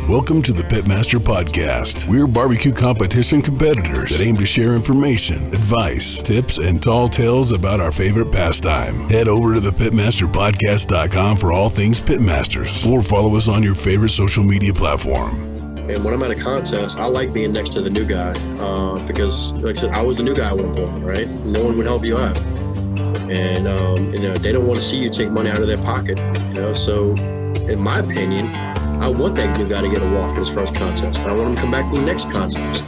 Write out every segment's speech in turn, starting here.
Welcome to the Pitmaster Podcast. We're barbecue competition competitors that aim to share information, advice, tips, and tall tales about our favorite pastime. Head over to thepitmasterpodcast.com for all things Pitmasters, or follow us on your favorite social media platform. And when I'm at a contest, I like being next to the new guy because, like I said, I was the new guy at one point, right? No one would help you out. And, they don't want to see you take money out of their pocket, So, in my opinion, I want that new guy to get a walk in his first contest. I want him to come back to the next contest.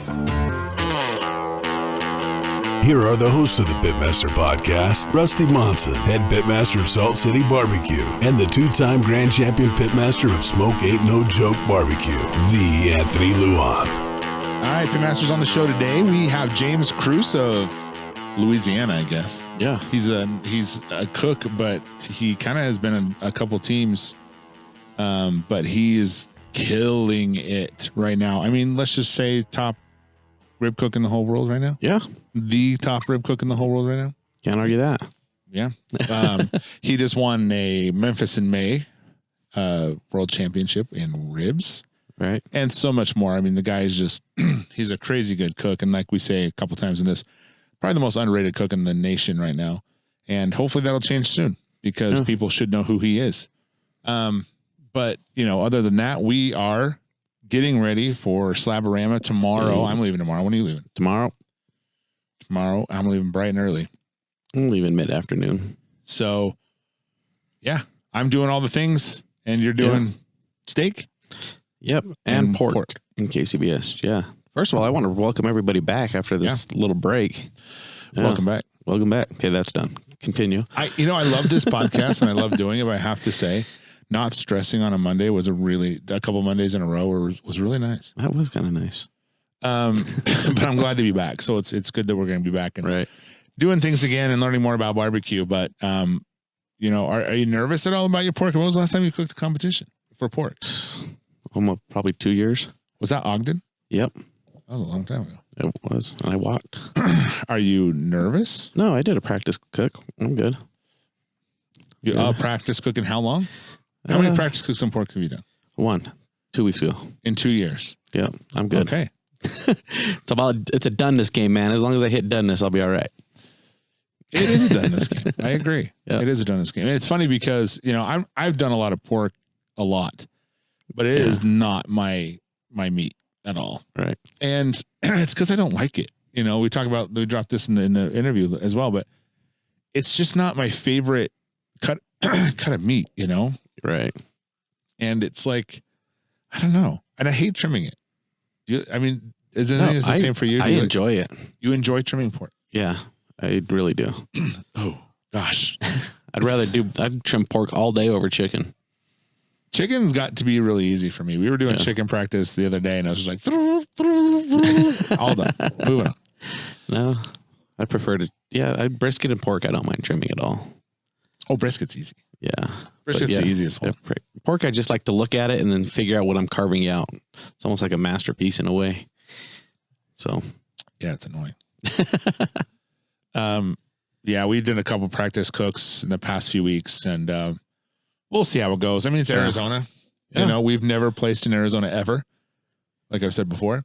Here are the hosts of the Pitmaster Podcast, Rusty Monson, head pitmaster of Salt City Barbecue, and the two-time grand champion pitmaster of Smoke Ain't No Joke Barbecue, the Anthony Luan. All right, Pitmasters, on the show today, we have James Cruse of Louisiana, I guess. Yeah. He's a cook, but he kind of has been in a couple teams, but he is killing it right now. I mean, let's just say top rib cook in the whole world right now. Yeah. The top rib cook in the whole world right now. Can't argue that. Yeah. He just won a Memphis in May world championship in ribs. Right. And so much more. I mean, the guy is just, he's a crazy good cook. And like we say a couple times in this, probably the most underrated cook in the nation right now. And hopefully that'll change soon because people should know who he is. But, other than that, we are getting ready for Slaborama tomorrow. I'm leaving tomorrow. When are you leaving? Tomorrow, I'm leaving bright and early. I'm leaving mid-afternoon. So, yeah, I'm doing all the things, and you're doing steak? Yep, and pork in KCBS. Yeah. First of all, I want to welcome everybody back after this little break. Welcome back. Welcome back. Okay, that's done. Continue. I love this podcast, and I love doing it, but I have to say, not stressing on a Monday was a couple Mondays in a row was really nice. That was kind of nice. But I'm glad to be back. So it's good that we're going to be back and doing things again and learning more about barbecue. But, are you nervous at all about your pork? When was the last time you cooked a competition for pork? Almost probably 2 years. Was that Ogden? Yep. That was a long time ago. It was. And I walked. Are you nervous? No, I did a practice cook. I'm good. You practice cooking how long? How many practice cooks on pork have you done? 1, 2 weeks ago. In 2 years? Yeah, I'm good. Okay. It's a doneness game, man. As long as I hit doneness, I'll be all right. It is a doneness game. I agree. Yep. It is a doneness game. And it's funny because, I've done a lot of pork a lot, but it is not my meat at all. Right. And it's because I don't like it. We dropped this in the interview as well, but it's just not my favorite cut of meat, Right. And it's like, I don't know. And I hate trimming it. Is anything the same for you? I enjoy it. You enjoy trimming pork? Yeah, I really do. Oh, gosh. I'd trim pork all day over chicken. Chicken's got to be really easy for me. We were doing chicken practice the other day, and I was just like, all done. Moving on. No, I prefer brisket and pork, I don't mind trimming at all. Oh, brisket's easy. Yeah. Brisket's the easiest one. Pork, I just like to look at it and then figure out what I'm carving out. It's almost like a masterpiece in a way. So. Yeah, it's annoying. We did a couple practice cooks in the past few weeks, and we'll see how it goes. I mean, it's Arizona. Yeah. We've never placed in Arizona ever, like I've said before.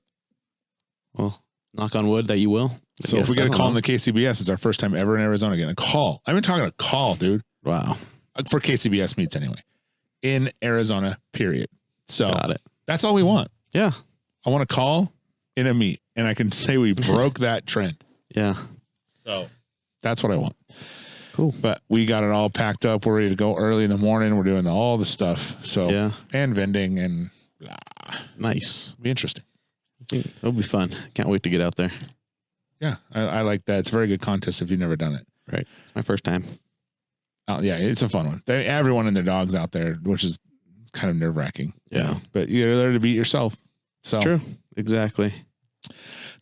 Well, knock on wood that you will. So if we get a call in the KCBS, it's our first time ever in Arizona getting a call. I've been talking a call, dude. Wow. For KCBS meets anyway. In Arizona, period. So got it. That's all we want. Yeah. I want a call in a meet, and I can say we broke that trend. Yeah. So that's what I want. Cool. But we got it all packed up. We're ready to go early in the morning. We're doing all the stuff. So and vending and blah. Nice. It'll be interesting. It'll be fun. Can't wait to get out there. Yeah, I like that. It's a very good contest if you've never done it. Right. My first time. Oh, yeah, it's a fun one. Everyone and their dogs out there, which is kind of nerve-wracking. Yeah. But you're there to beat yourself. So true. Exactly.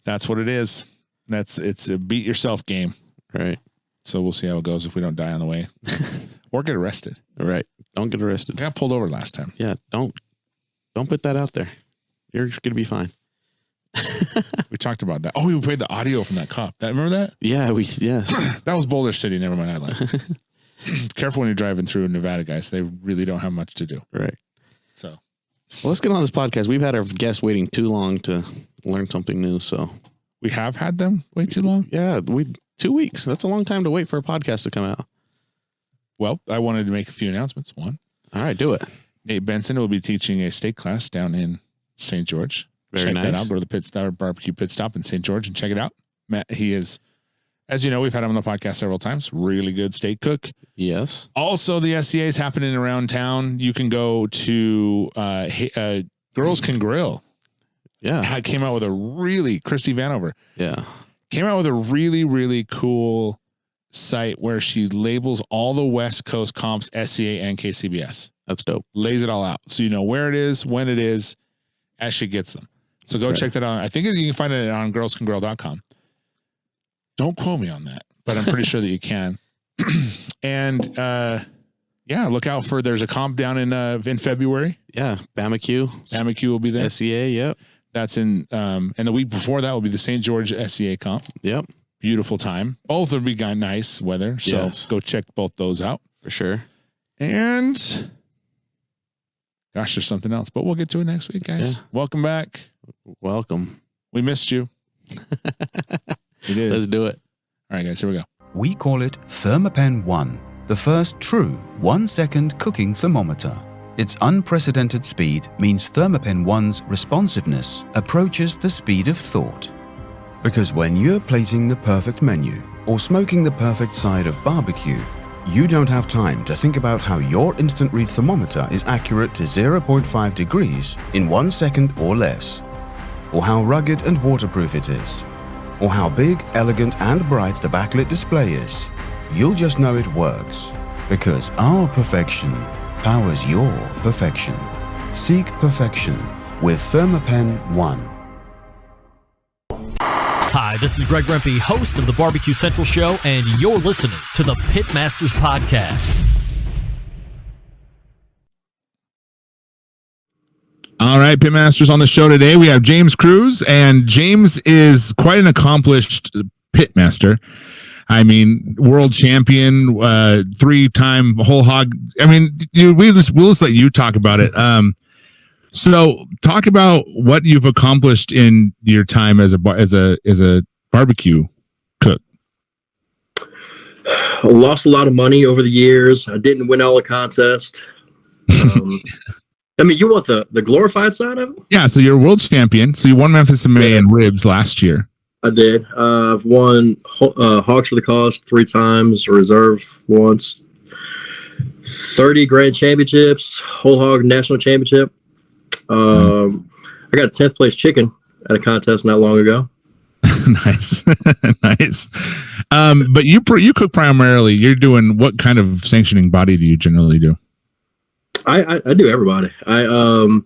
That's what it is. It's a beat yourself game. Right. So we'll see how it goes if we don't die on the way. Or get arrested. Right. Don't get arrested. I got pulled over last time. Yeah. Don't put that out there. You're going to be fine. We talked about that. Oh, we played the audio from that cop. Remember that? Yeah, yes. That was Boulder City. Never mind. I lied. Careful when you're driving through Nevada, guys. They really don't have much to do. Right. So Well, let's get on this podcast. We've had our guests waiting too long to learn something new. So We have had them way too long? Yeah, 2 weeks. That's a long time to wait for a podcast to come out. Well, I wanted to make a few announcements. One. All right, do it. Nate Benson will be teaching a steak class down in St. George. Very check that nice. out. Go to the Pit Stop Barbecue Pit Stop in St. George and check it out. Matt, he is, as you know, we've had him on the podcast several times. Really good steak cook. Yes. Also, the SCA is happening around town. You can go to Girls Can Grill. Yeah. Came out with a really, Christy Vanover, Yeah. came out with a really, really cool site where she labels all the West Coast comps, SCA and KCBS. That's dope. Lays it all out. So you know where it is, when it is, as she gets them. So go check that out. I think you can find it on girlscangrill.com. Don't quote me on that, but I'm pretty sure that you can. And yeah, look out for, there's a comp down in February. Yeah. Barbecue. Barbecue will be there. SCA. Yep. That's in, and the week before that will be the St. George SCA comp. Yep. Beautiful time. Both will be nice weather. So go check both those out. For sure. And gosh, there's something else, but we'll get to it next week, guys. Yeah. Welcome back. Welcome. We missed you. We did. Let's do it. All right, guys, here we go. We call it Thermapen 1, the first true 1-second cooking thermometer. Its unprecedented speed means Thermapen 1's responsiveness approaches the speed of thought. Because when you're plating the perfect menu or smoking the perfect side of barbecue, you don't have time to think about how your instant read thermometer is accurate to 0.5 degrees in 1 second or less, or how rugged and waterproof it is, or how big, elegant and bright the backlit display is. You'll just know it works, because our perfection powers your perfection. Seek perfection with Thermapen 1. Hi, this is Greg Rempe, host of the Barbecue Central Show, and you're listening to the Pitmasters Podcast. All right, Pitmasters on the show today. We have James Cruse, and James is quite an accomplished pitmaster. I mean, world champion, 3-time whole hog. I mean, dude, we'll just let you talk about it. So talk about what you've accomplished in your time as a barbecue cook. I lost a lot of money over the years. I didn't win all the contests. I mean, you want the glorified side of it? Yeah, so you're a world champion. So you won Memphis in May and ribs last year. I did. I've won Hogs for the Cause 3 times, reserve once, 30 grand championships, whole hog national championship. I got a 10th place chicken at a contest not long ago. Nice. Nice. But you cook primarily. You're doing what kind of sanctioning body do you generally do? I do everybody. In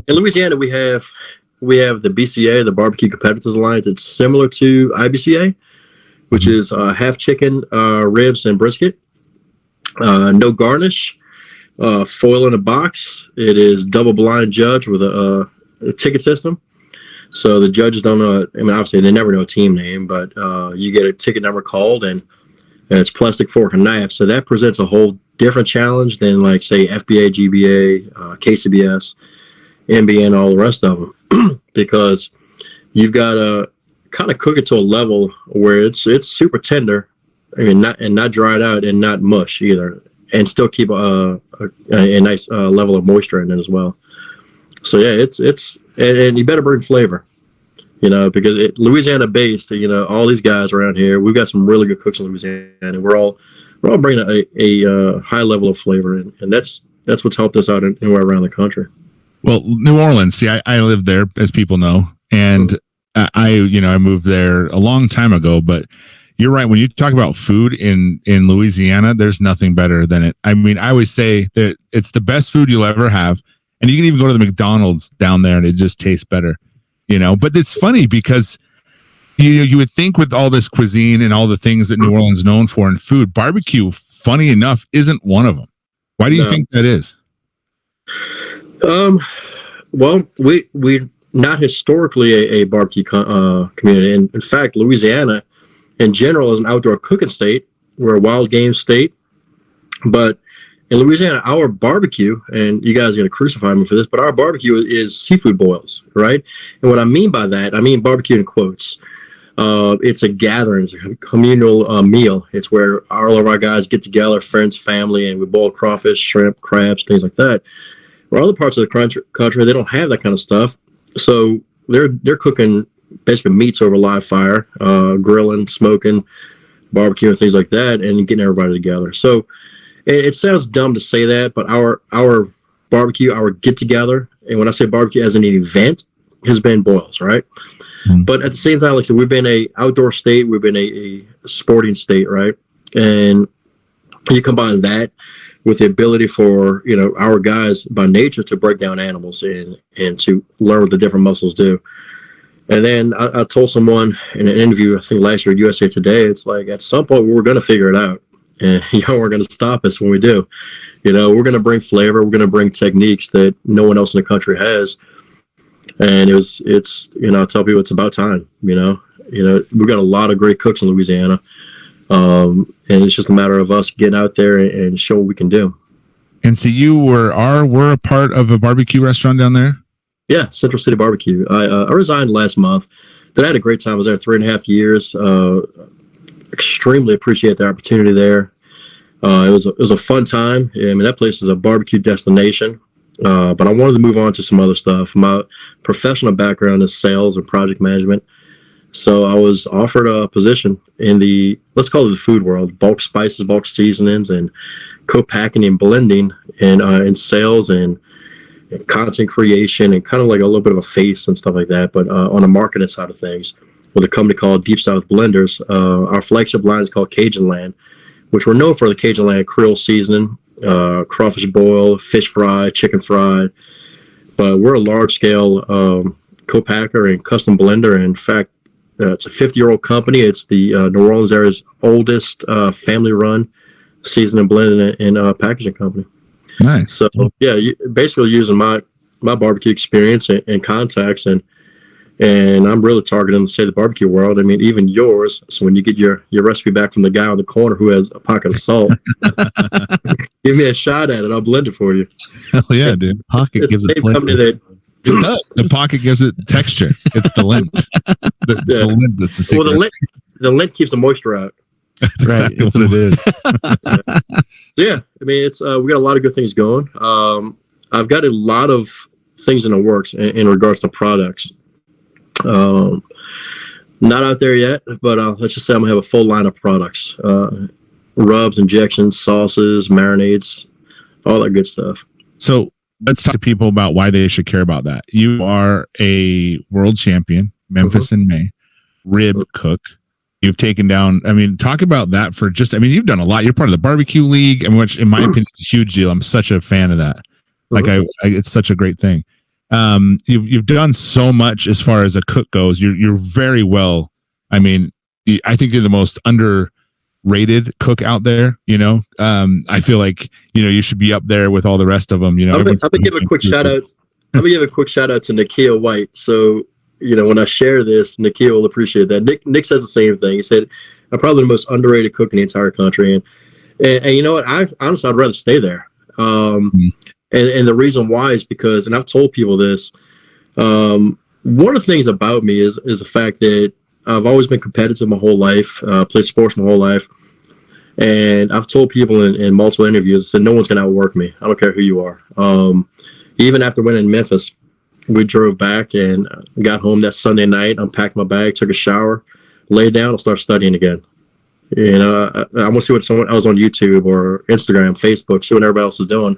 Louisiana we have the BCA, the Barbecue Competitors Alliance. It's similar to IBCA, which is half chicken, ribs, and brisket. No garnish, foil in a box. It is double blind judge with a ticket system. So the judges don't know. I mean, obviously they never know a team name, but you get a ticket number called, and it's plastic fork and knife. So that presents a whole different challenge than, like, say, FBA, GBA, KCBS, NBA, and all the rest of them, because you've got to kind of cook it to a level where it's super tender. I mean, not dried out and not mush either, and still keep a nice level of moisture in it as well. So yeah, it's and you better bring flavor, because Louisiana based. All these guys around here, we've got some really good cooks in Louisiana, and we're all bringing a high level of flavor, and that's what's helped us out anywhere around the country. Well, New Orleans. See, I lived there, as people know, and I moved there a long time ago. But you're right. When you talk about food in Louisiana, there's nothing better than it. I mean, I always say that it's the best food you'll ever have. And you can even go to the McDonald's down there and it just tastes better, But it's funny because you would think with all this cuisine and all the things that New Orleans is known for in food, barbecue, funny enough, isn't one of them. Why do you think that is? Well, we're not historically a barbecue community. And in fact, Louisiana in general is an outdoor cooking state. We're a wild game state. But in Louisiana, our barbecue, and you guys are going to crucify me for this, but our barbecue is seafood boils, right? And what I mean by that, I mean barbecue in quotes. It's a gathering, it's a communal meal. It's where all of our guys get together, friends, family, and we boil crawfish, shrimp, crabs, things like that. Where other parts of the country, they don't have that kind of stuff. So they're cooking basically meats over live fire, grilling, smoking, barbecue, and things like that, and getting everybody together. So it sounds dumb to say that, but our barbecue, our get-together, and when I say barbecue as an event, has been boils, right? But at the same time, like I said, we've been a outdoor state, we've been a sporting state, right? And you combine that with the ability for, our guys by nature to break down animals and to learn what the different muscles do. And then I told someone in an interview, I think last year at USA Today, it's like at some point we're going to figure it out. And y'all aren't going to stop us when we do. We're going to bring flavor, we're going to bring techniques that no one else in the country has. And I tell people it's about time. We've got a lot of great cooks in Louisiana, and it's just a matter of us getting out there and show what we can do. And so you were a part of a barbecue restaurant down there? Yeah, Central City Barbecue. I resigned last month. Then I had a great time. I was there 3.5 years. Extremely appreciate the opportunity there. It was a fun time. I mean, that place is a barbecue destination. But I wanted to move on to some other stuff. My professional background is sales and project management. So I was offered a position in let's call it the food world, bulk spices, bulk seasonings, and co-packing and blending, and in sales and content creation, and kind of like a little bit of a face and stuff like that. But on the marketing side of things, with a company called Deep South Blenders, our flagship line is called Cajun Land, which we're known for the Cajun Land Creole seasoning, crawfish boil, fish fry, chicken fry. But we're a large-scale co-packer and custom blender. In fact, it's a 50-year-old company. It's the New Orleans area's oldest family-run seasoning, blending, and packaging company. Nice. So, yeah, basically using my barbecue experience and contacts, and I'm really targeting the state of the barbecue world. I mean, even yours. So when you get your recipe back from the guy on the corner who has a pocket of salt, give me a shot at it. I'll blend it for you. Hell yeah, dude. Pocket gives it flavor. It does. The pocket gives it texture. It's the lint. It's the lint that's the secret. Well, the lint keeps the moisture out. That's exactly what it is. Yeah, I mean, it's we got a lot of good things going. I've got a lot of things in the works in regards to products. Not out there yet, but let's just say I'm gonna have a full line of products: rubs, injections, sauces, marinades, all that good stuff. So let's talk to people about why they should care about that. You are a world champion, Memphis in May, rib cook. You've taken down, talk about that for you've done a lot. You're part of the barbecue league, which in my opinion is a huge deal. I'm such a fan of that. Like it's such a great thing. You've done so much as far as a cook goes. You're very well. I think you're the most underrated cook out there. I feel like you should be up there with all the rest of them. I'm gonna give a quick shout out. I'm gonna give a quick shout out to Nikhil White. So when I share this, Nikhil will appreciate that. Nick says the same thing. He said, "I'm probably the most underrated cook in the entire country," and you know what? Honestly, I'd rather stay there. And the reason why is because, and I've told people this, one of the things about me is the fact that I've always been competitive my whole life, played sports my whole life. And I've told people in multiple interviews, I said, no one's going to outwork me. I don't care who you are. Even after winning in Memphis, we drove back and got home that Sunday night, unpacked my bag, took a shower, laid down, and started studying again. I want to see what someone else on YouTube or Instagram, Facebook, see what everybody else is doing.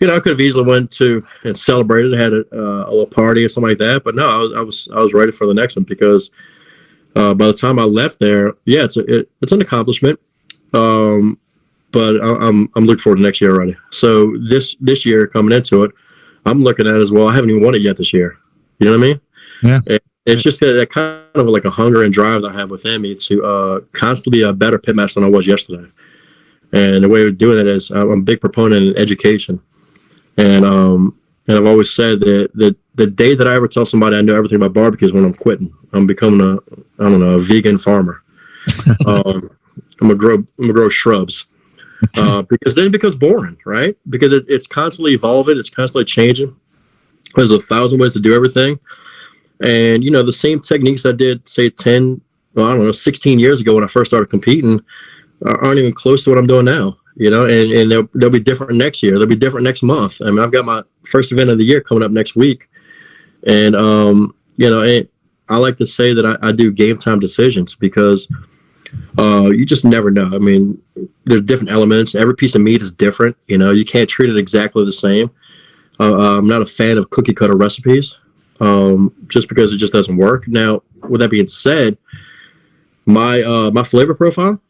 I could have easily went to and celebrated, had a little party or something like that, but no, I was ready for the next one because by the time I left there, yeah, it's an accomplishment, but I'm looking forward to next year already. So this year coming into it, I'm looking at it as well. I haven't even won it yet this year. You know what I mean? Yeah. It's just that kind of like a hunger and drive that I have within me to constantly be a better pitmaster than I was yesterday. And the way of doing it is I'm a big proponent in education. And I've always said that the day that I ever tell somebody I know everything about barbecue is when I'm quitting. I'm becoming a vegan farmer. I'm gonna grow shrubs. because then it becomes boring, right? Because it's constantly evolving, it's constantly changing. There's 1,000 ways to do everything. And, the same techniques I did, say, 16 years ago when I first started competing aren't even close to what I'm doing now, and they'll be different next year. They'll be different next month. I mean, I've got my first event of the year coming up next week. And, and I like to say that I do game time decisions because you just never know. I mean, there's different elements. Every piece of meat is different. You can't treat it exactly the same. I'm not a fan of cookie cutter recipes just because it just doesn't work. Now, with that being said, my flavor profile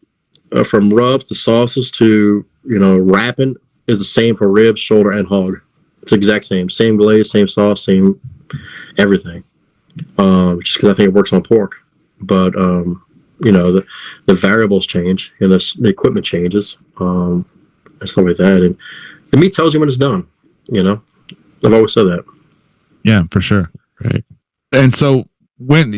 from rubs to sauces to, wrapping is the same for ribs, shoulder, and hog. It's the exact same glaze, same sauce, same everything. Just because I think it works on pork. But, the variables change and the equipment changes and stuff like that. And the meat tells you when it's done, I've always said that. Yeah, for sure. Right. And so when,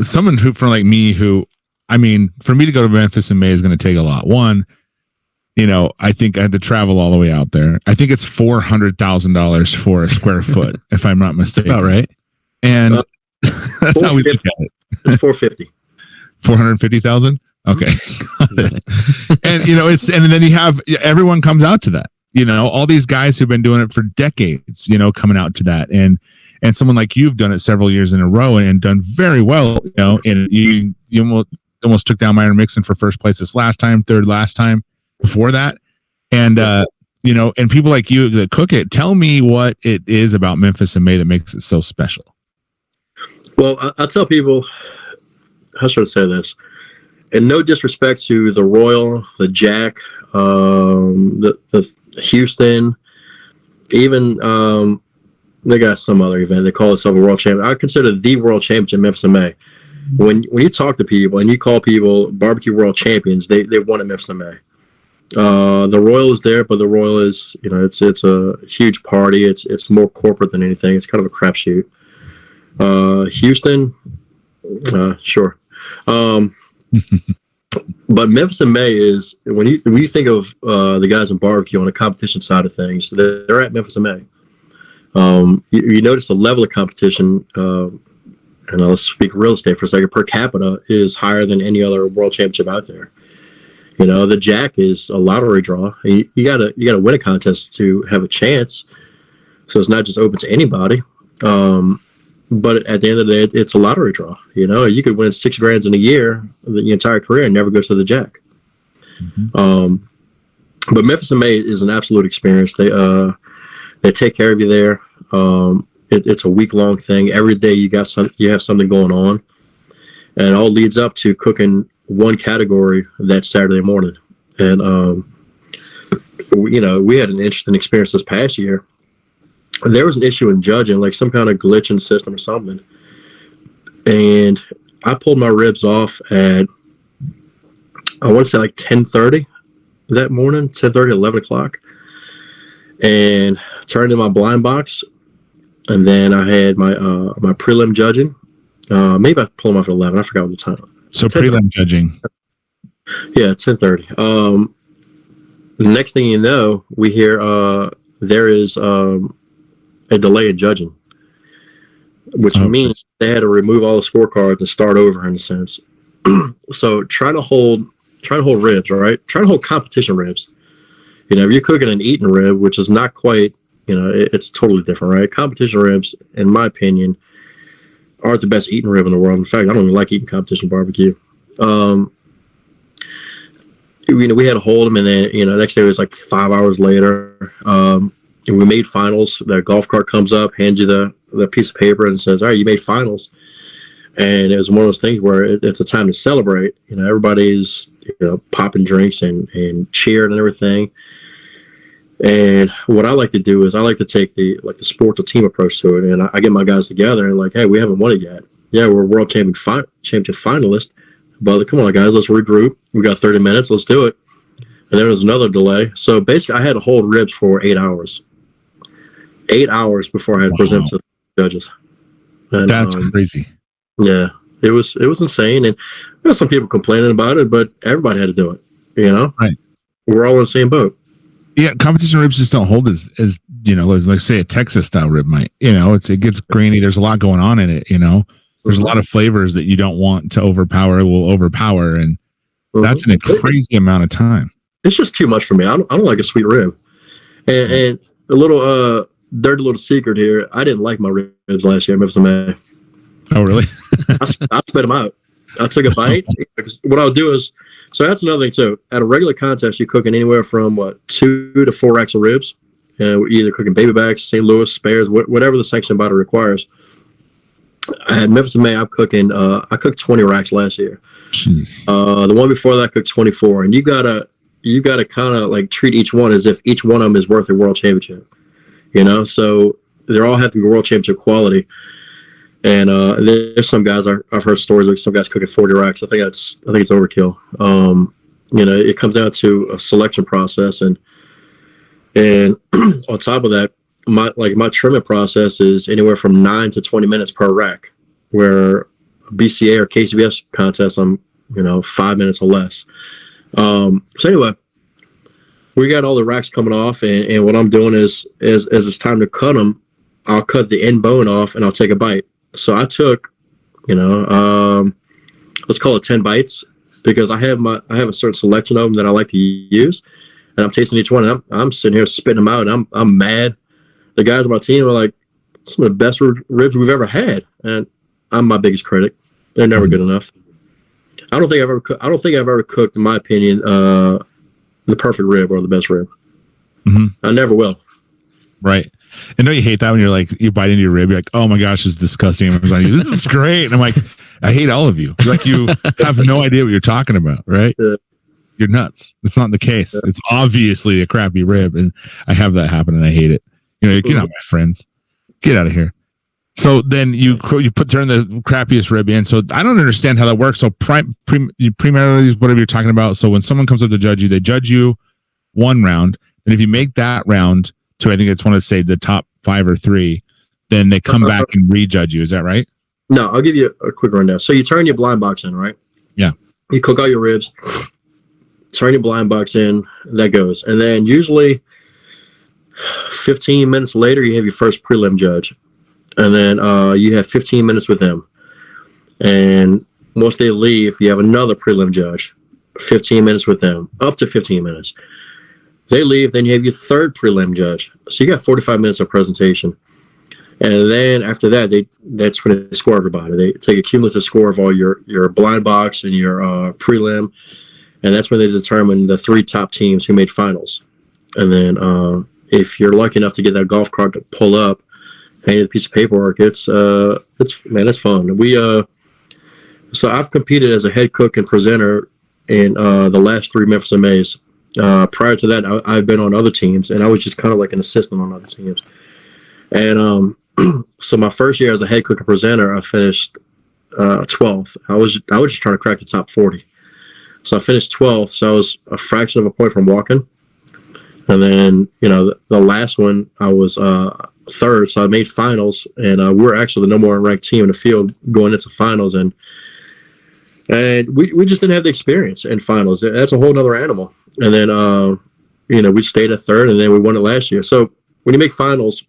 someone from like me for me to go to Memphis in May is going to take a lot. One, I think I had to travel all the way out there. I think it's $400,000 for a square foot, if I'm not mistaken. All right. And that's how we look at it. It's 450. 450,000. Okay. And and then you have everyone comes out to that. All these guys who've been doing it for decades, coming out to that, and someone like you've done it several years in a row and done very well. And you almost took down Myron Mixon for first place this last time, third last time before that, and and people like you that cook it. Tell me what it is about Memphis in May that makes it so special. Well, I tell people, how should I say this? And no disrespect to the Royal, the Jack, the Houston, even they got some other event. They call itself a world champion. I consider the world championship Memphis in May. When you talk to people and you call people barbecue world champions, they've won at Memphis in May. The Royal is there, but the Royal is it's a huge party. It's more corporate than anything. It's kind of a crapshoot. Houston, sure. But Memphis in May is when you think of the guys in barbecue on the competition side of things, they're at Memphis in May. You notice the level of competition, and let's speak real estate for a second, per capita is higher than any other world championship out there. The Jack is a lottery draw. You gotta win a contest to have a chance. So it's not just open to anybody. But at the end of the day, it's a lottery draw. You could win $6,000 in a year, the entire career, and never go to the Jack. Mm-hmm. But Memphis in May is an absolute experience. They take care of you there. It's a week-long thing. Every day you have something going on, and it all leads up to cooking one category that Saturday morning. And we had an interesting experience this past year. There was an issue in judging, like some kind of glitch in the system or something. And I pulled my ribs off at, I want to say like 10:30 that morning, 10:30, 11 o'clock. And turned in my blind box. And then I had my prelim judging. Maybe I pulled them off at 11. I forgot what the time. So prelim judging. Yeah, 10:30. The next thing you know, we hear there is a delay in judging, which means they had to remove all the scorecards and start over in a sense. So trying to hold ribs, right? Trying to hold competition ribs. If you're cooking an eating rib, which is not quite, it's totally different, right? Competition ribs, in my opinion, aren't the best eating rib in the world. In fact, I don't even like eating competition barbecue. We had to hold them, and then, next day it was like 5 hours later. And we made finals. The golf cart comes up, hands you the piece of paper, and says, "All right, you made finals." And it was one of those things where it's a time to celebrate. Everybody's popping drinks and cheering and everything. And what I like to do is I like to take the sport to team approach to it, and I get my guys together and like, hey, we haven't won it yet. Yeah, we're world championship finalists, but come on, guys, let's regroup. We got 30 minutes, let's do it. And there was another delay. So basically, I had to hold ribs for 8 hours. 8 hours before I had to present to the judges. And, that's crazy. Yeah, it was insane, and there were some people complaining about it, but everybody had to do it. Right. we're all in the same boat. Yeah, competition ribs just don't hold as like say a Texas style rib might. It gets grainy. There's a lot going on in it. There's a lot of flavors that you don't want to overpower will overpower, and that's in a crazy amount of time. It's just too much for me. I don't like a sweet rib. And a little dirty little secret here. I didn't like my ribs last year in Memphis, May. Oh, really? I spit them out. I took a bite. What I'll do is, so that's another thing too. At a regular contest, you're cooking anywhere from 2 to 4 racks of ribs. We're either cooking baby backs, St. Louis, spares, whatever the sanctioned body requires. At Memphis in May, I cooked 20 racks last year. Jeez. The one before that, I cooked 24. And you gotta kind of like treat each one as if each one of them is worth a world championship. So they all have to be world championship quality. And there's some guys I've heard stories like some guys cooking 40 racks. I think it's overkill. It comes down to a selection process, and on top of that, my trimming process is anywhere from 9 to 20 minutes per rack. Where BCA or KCBS contest, I'm 5 minutes or less. So anyway, we got all the racks coming off, and what I'm doing is as it's time to cut them, I'll cut the end bone off and I'll take a bite. So I took, let's call it 10 bites, because I have a certain selection of them that I like to use, and I'm tasting each one. And I'm sitting here spitting them out, and I'm mad. The guys on my team are like, some of the best ribs we've ever had, and I'm my biggest critic. They're never good enough. I don't think I've ever cooked, in my opinion, the perfect rib or the best rib. Mm-hmm. I never will. Right. I know you hate that when you're like, you bite into your rib, you're like, oh my gosh, it's disgusting. This is great. And I'm like, I hate all of you. Like, you have no idea what you're talking about, right? Yeah. You're nuts. It's not the case. Yeah. It's obviously a crappy rib, and I have that happen, and I hate it. Get out, my friends. Get out of here. So then you turn the crappiest rib in. So I don't understand how that works. So primarily, whatever you're talking about. So when someone comes up to judge you, they judge you one round, and if you make that round to, I think it's one to say the top 5 or 3, then they come back and rejudge you. Is that right? No, I'll give you a quick rundown. So you turn your blind box in, right? Yeah. You cook all your ribs, turn your blind box in, that goes. And then usually 15 minutes later, you have your first prelim judge. And then you have 15 minutes with them. And once they leave, you have another prelim judge, 15 minutes with them, up to 15 minutes. They leave, then you have your third prelim judge. So you got 45 minutes of presentation. And then after that, that's when they score everybody. They take a cumulative score of all your blind box and your prelim. And that's when they determine the 3 top teams who made finals. And then if you're lucky enough to get that golf cart to pull up, hand you a piece of paperwork, it's fun. So I've competed as a head cook and presenter in the last 3 Memphis MAs. Prior to that, I've been on other teams, and I was just kind of like an assistant on other teams. And so my first year as a head cook and presenter, I finished 12th. I was just trying to crack the top 40. So I finished 12th, so I was a fraction of a point from walking. And then, the last one, I was 3rd, so I made finals, and we're actually the number 1 ranked team in the field going into finals, and we just didn't have the experience in finals. That's a whole nother animal. And then, we stayed at 3rd, and then we won it last year. So when you make finals,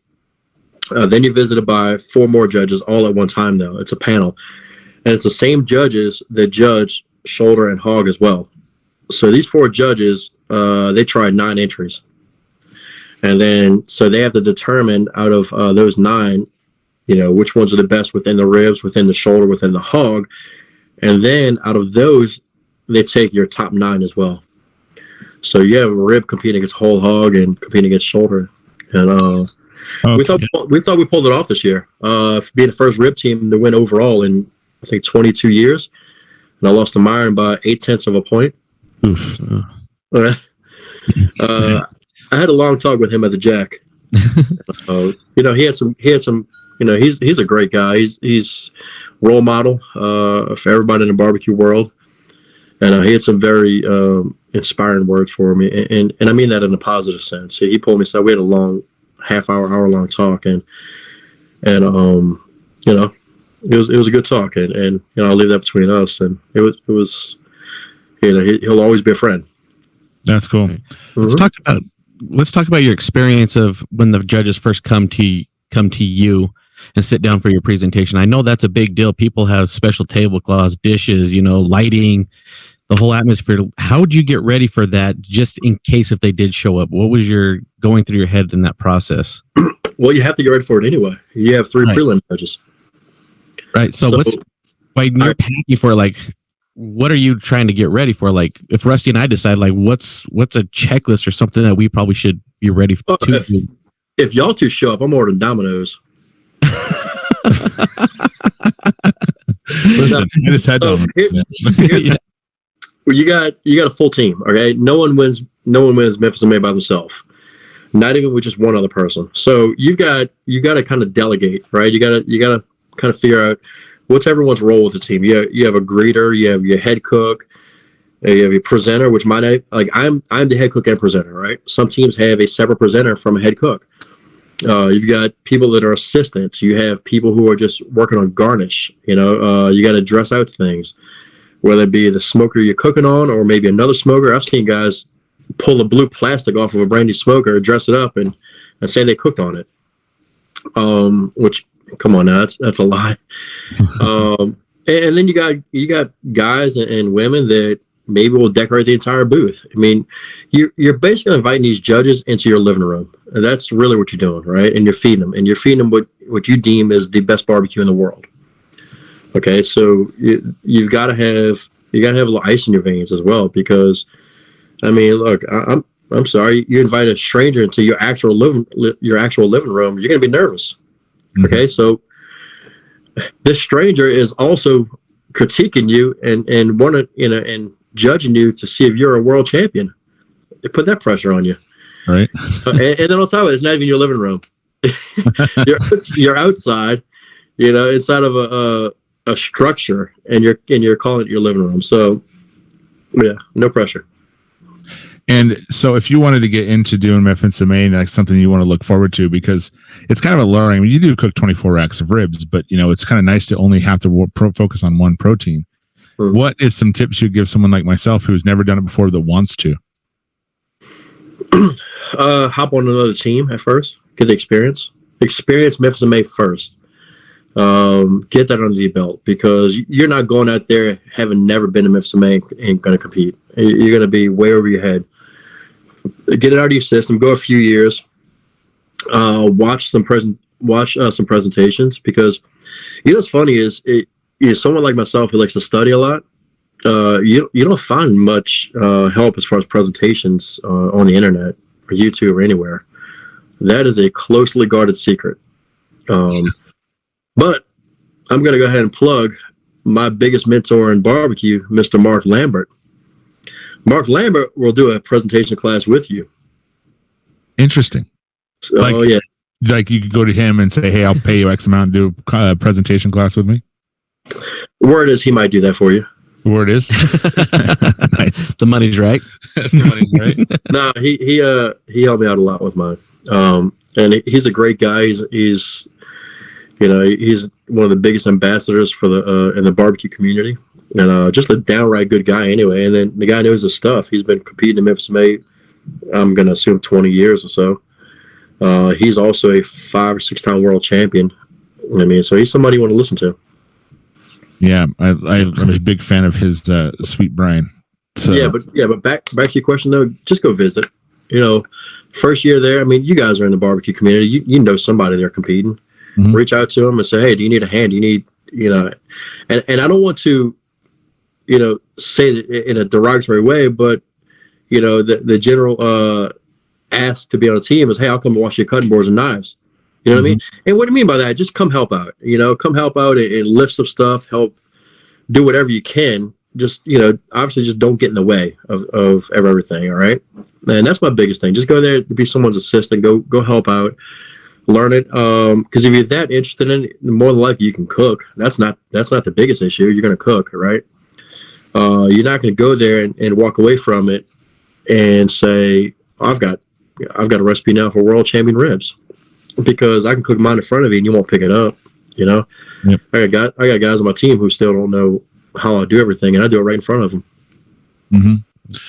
then you're visited by 4 more judges all at one time, though. It's a panel. And it's the same judges that judge shoulder and hog as well. So these 4 judges, they tried 9 entries. And then, so they have to determine out of those 9, which ones are the best within the ribs, within the shoulder, within the hog. And then out of those, they take your top 9 as well. So you have a rib competing against whole hog and competing against shoulder. And okay. we thought we pulled it off this year. Being the first rib team to win overall in, I think, 22 years. And I lost to Myron by 0.8 of a point. I had a long talk with him at the Jack. He had some. He's a great guy. He's role model for everybody in the barbecue world, and he had some very inspiring words for me, and I mean that in a positive sense. He pulled me aside. We had a long, hour-long talk, and it was a good talk, and I'll leave that between us. And it was he'll always be a friend. That's cool. Let's talk about your experience of when the judges first come to you and sit down for your presentation. I know that's a big deal. People have special tablecloths, dishes, lighting, the whole atmosphere. How would you get ready for that, just in case if they did show up? What was your going through your head in that process? Well, you have to get ready for it anyway. You have 3 prelim judges. Right. So when you're packing for, like, what are you trying to get ready for? Like, if Rusty and I decide, like, what's a checklist or something that we probably should be ready to do? If y'all two show up, I'm ordering Domino's. Listen, I just had to. You got a full team. Okay, no one wins Memphis and May by themselves. Not even with just one other person. So you got to kind of delegate, right? You got to kind of figure out what's everyone's role with the team. You have a greeter, you have your head cook, you have your presenter, which I'm the head cook and presenter, right? Some teams have a separate presenter from a head cook. You've got people that are assistants. You have people who are just working on garnish. You got to dress out things, whether it be the smoker you're cooking on or maybe another smoker. I've seen guys pull the blue plastic off of a brand new smoker, dress it up, and say they cooked on it. Which, come on now, that's a lie. And then you got guys and women that maybe will decorate the entire booth. I mean, you're basically inviting these judges into your living room, and that's really what you're doing, right? And you're feeding them, what you deem is the best barbecue in the world. Okay, so you've got to have a little ice in your veins as well, because I mean, look, I'm sorry, you invite a stranger into your actual living room, you're going to be nervous. Mm-hmm. Okay, so this stranger is also critiquing you and and judging you to see if you're a world champion. They put that pressure on you, right? and then on top of it, it's not even your living room. you're outside, inside of a structure, and you're calling it your living room. So, yeah, no pressure. And so if you wanted to get into doing Memphis and Maine, that's something you want to look forward to, because it's kind of alluring. I mean, you do cook 24 racks of ribs, but it's kind of nice to only have to focus on one protein. Mm. What is some tips you'd give someone like myself who's never done it before that wants to? Hop on another team at first, get the experience Memphis and May first. Get that under the belt, because you're not going out there having never been to Memphis and May and going to compete. You're going to be way over your head. Get it out of your system. Go a few years. Watch some presentations, because what's funny is someone like myself who likes to study a lot. You don't find much help as far as presentations on the internet or YouTube or anywhere. That is a closely guarded secret. But I'm going to go ahead and plug my biggest mentor in barbecue, Mr. Mark Lambert. Mark Lambert will do a presentation class with you. Interesting. So, yeah. Like you could go to him and say, hey, I'll pay you X amount to do a presentation class with me. Word is he might do that for you. Word is. Nice. The money's right. No, he helped me out a lot with mine. And he's a great guy. He's one of the biggest ambassadors for in the barbecue community, and just a downright good guy anyway. And then the guy knows his stuff. He's been competing in Memphis May, I'm going to assume 20 years or so. He's also a 5 or 6 time world champion. I mean, so he's somebody you want to listen to. Yeah, I'm a big fan of his Sweet Brian. So. Yeah, but back to your question though, just go visit. First year there, I mean, you guys are in the barbecue community. You know somebody there competing. Mm-hmm. Reach out to them and say, hey, do you need a hand? Do you need, and I don't want to, say it in a derogatory way, but, the general ask to be on a team is, hey, I'll come wash your cutting boards and knives. You know what I mean? And what do you mean by that? Just come help out, come help out and lift some stuff, help do whatever you can. Just, obviously just don't get in the way of everything. All right. And that's my biggest thing. Just go there to be someone's assistant, go help out. Learn it, because if you're that interested in it, more than likely you can cook. That's not the biggest issue. You're going to cook, right? You're not going to go there and walk away from it and say, I've got a recipe now for world champion ribs, because I can cook mine in front of you and you won't pick it up. Yep. I got guys on my team who still don't know how I do everything, and I do it right in front of them. Mm-hmm.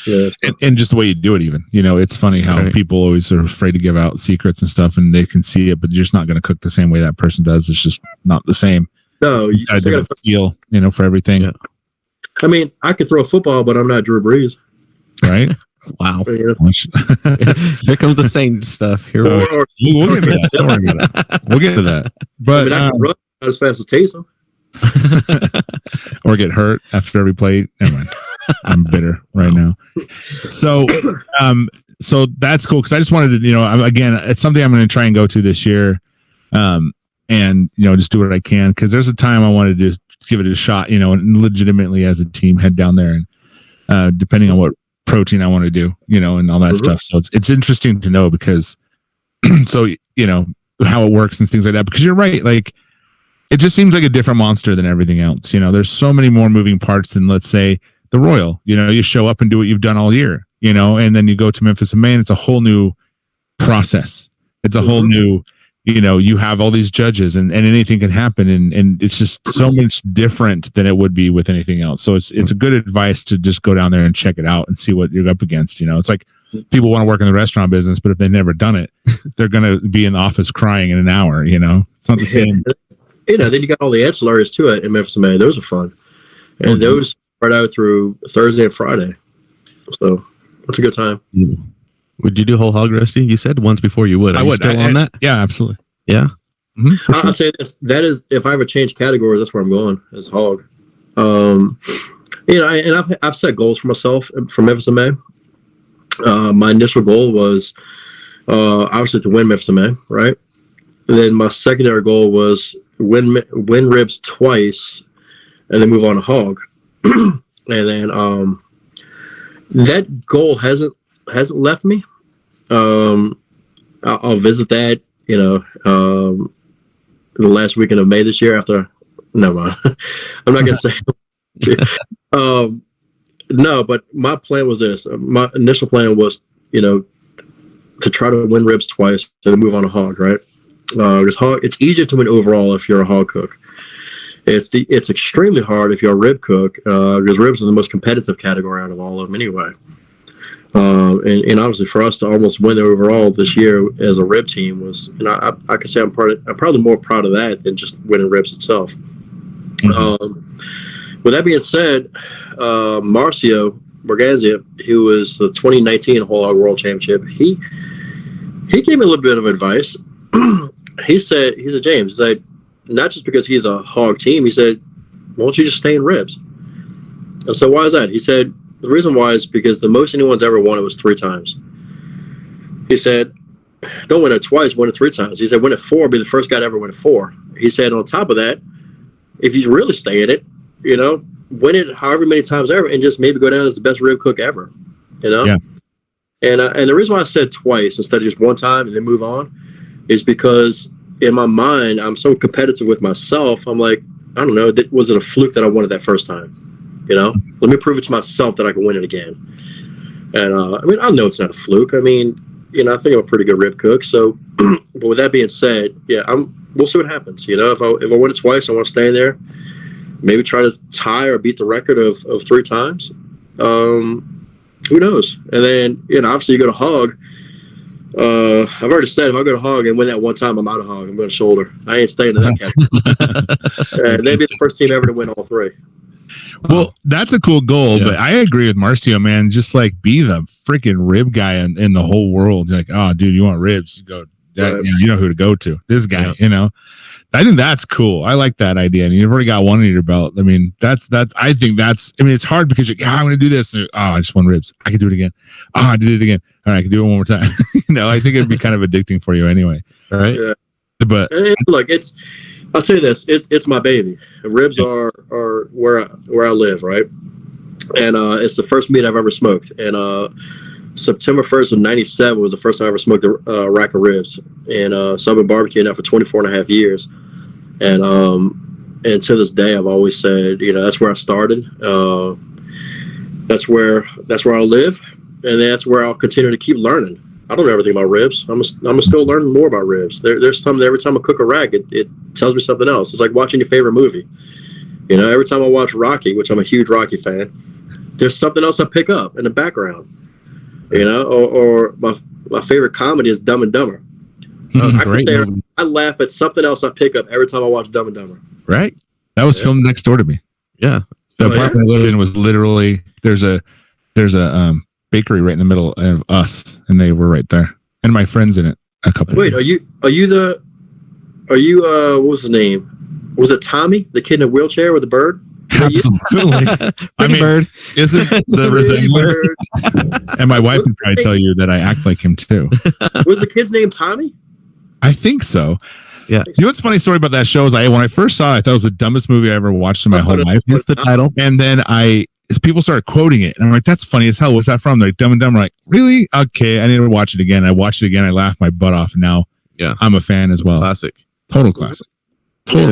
Yeah, and just the way you do it, even, you know, it's funny how people always are afraid to give out secrets and stuff, and they can see it, but you're just not going to cook the same way that person does. It's just not the same. No, you got a feel, you know, for everything. Yeah. I mean, I could throw a football, but I'm not Drew Brees. Right? Wow. Yeah. Here comes the Saint stuff. Here we'll get to that. Don't worry about it. We'll get to that. But I can run not as fast as Taysom. Or get hurt after every play. Never mind. I'm bitter right now. So that's cool, because I just wanted to, you know, again, it's something I'm going to try and go to this year, and, you know, just do what I can, because there's a time I wanted to give it a shot, you know, and legitimately as a team head down there, and depending on what protein I want to do, you know, and all that stuff. So it's interesting to know, because so, you know, how it works and things like that, because you're right, like, it just seems like a different monster than everything else. You know, there's so many more moving parts than, let's say, the Royal. You know, you show up and do what you've done all year, you know, and then you go to Memphis in May, and it's a whole new process. It's a whole new, you know, you have all these judges, and anything can happen, and it's just so much different than it would be with anything else. So it's a good advice to just go down there and check it out and see what you're up against. You know, it's like people want to work in the restaurant business, but if they've never done it, they're going to be in the office crying in an hour. You know, it's not the same. You know, then you got all the ancillaries too in Memphis in May. Those are fun, and those spread out through Thursday and Friday. So it's a good time. Would you do whole hog, Rusty? You said once before you would. Are you still on that? Yeah, absolutely. Yeah. Sure. I'll say this: that is, if I ever change categories, that's where I'm going as hog. You know, and I've set goals for myself for Memphis in May. My initial goal was obviously to win Memphis in May, right? And then my secondary goal was win ribs twice, and then move on to hog. And then that goal hasn't left me. I'll visit that, you know, the last weekend of May this year. After, no, I'm not gonna say. No, but my plan was this. My initial plan was, you know, to try to win ribs twice and move on to hog, right? Because hog, it's easier to win overall if you're a hog cook. It's extremely hard if you're a rib cook, because ribs are the most competitive category out of all of them anyway. And obviously for us to almost win the overall this year as a rib team was, you know, I could say I'm probably more proud of that than just winning ribs itself. With that being said, Marcio Morganzia, who was the 2019 Whole Hog World Championship, he gave me a little bit of advice. He said, James, he said, not just because he's a hog team, he said, why don't you just stay in ribs? I said, why is that? He said, the reason why is because the most anyone's ever won it was 3 times. He said, don't win it twice, win it 3 times. He said, win it 4, be the first guy to ever win it 4. He said, on top of that, if you really stay in it, you know, win it however many times ever, and just maybe go down as the best rib cook ever, you know? Yeah. And the reason why I said twice instead of just one time and then move on is because in my mind, I'm so competitive with myself. I'm like, I don't know, was it a fluke that I won it that first time? You know, let me prove it to myself that I can win it again. And I mean, I know it's not a fluke. I mean, you know, I think I'm a pretty good rib cook. So, but with that being said, yeah, we'll see what happens. You know, if I win it twice, I want to stay in there. Maybe try to tie or beat the record of 3 times. Who knows? And then, you know, obviously you go to hog. I've already said if I go to hog and win that one time, I'm out of hog. I'm going to shoulder. I ain't staying in that category. They'd be the first team ever to win all 3. Well, that's a cool goal, but I agree with Marcio, man. Just like be the freaking rib guy in the whole world. You're like, oh, dude, you want ribs? You go, right. You know who to go to. This guy, you know. I think that's cool. I like that idea. And you've already got one in your belt. I mean, I think it's hard because you're, I'm going to do this. I just won ribs. I can do it again. I did it again. All right, I can do it one more time. You know, I think it'd be kind of addicting for you anyway. All right. Yeah. But look, I'll tell you this, it's my baby. Ribs are where I live, right? And it's the first meat I've ever smoked. And September 1st of 97 was the first time I ever smoked a rack of ribs. And so I've been barbecuing now for 24 and a half years. And to this day, I've always said, you know, that's where I started. That's where I live, and that's where I'll continue to keep learning. I don't know everything about ribs. I'm still learning more about ribs. There's something every time I cook a rack, it tells me something else. It's like watching your favorite movie. You know, every time I watch Rocky, which I'm a huge Rocky fan, there's something else I pick up in the background, or my favorite comedy is Dumb and Dumber. I laugh at something else I pick up every time I watch Dumb and Dumber. Right. That was filmed next door to me. Yeah. The apartment I lived in was literally, there's a bakery right in the middle of us, and they were right there. And my friends in it. Wait, are you what was the name? Was it Tommy, the kid in a wheelchair with the bird? Absolutely. Bird. Isn't the resemblance? And my wife would probably tell you that I act like him too. Was the kid's name Tommy? I think so. Yeah. You know what's funny story about that show is when I first saw it, I thought it was the dumbest movie I ever watched in my whole life. It's the title. And then people started quoting it, and I'm like, "That's funny as hell. What's that from?" They're like, Dumb and Dumber. I'm like, really? Okay, I need to watch it again. I watched it again. I laughed my butt off, and now I'm a fan as well. Classic. Total classic. Yeah,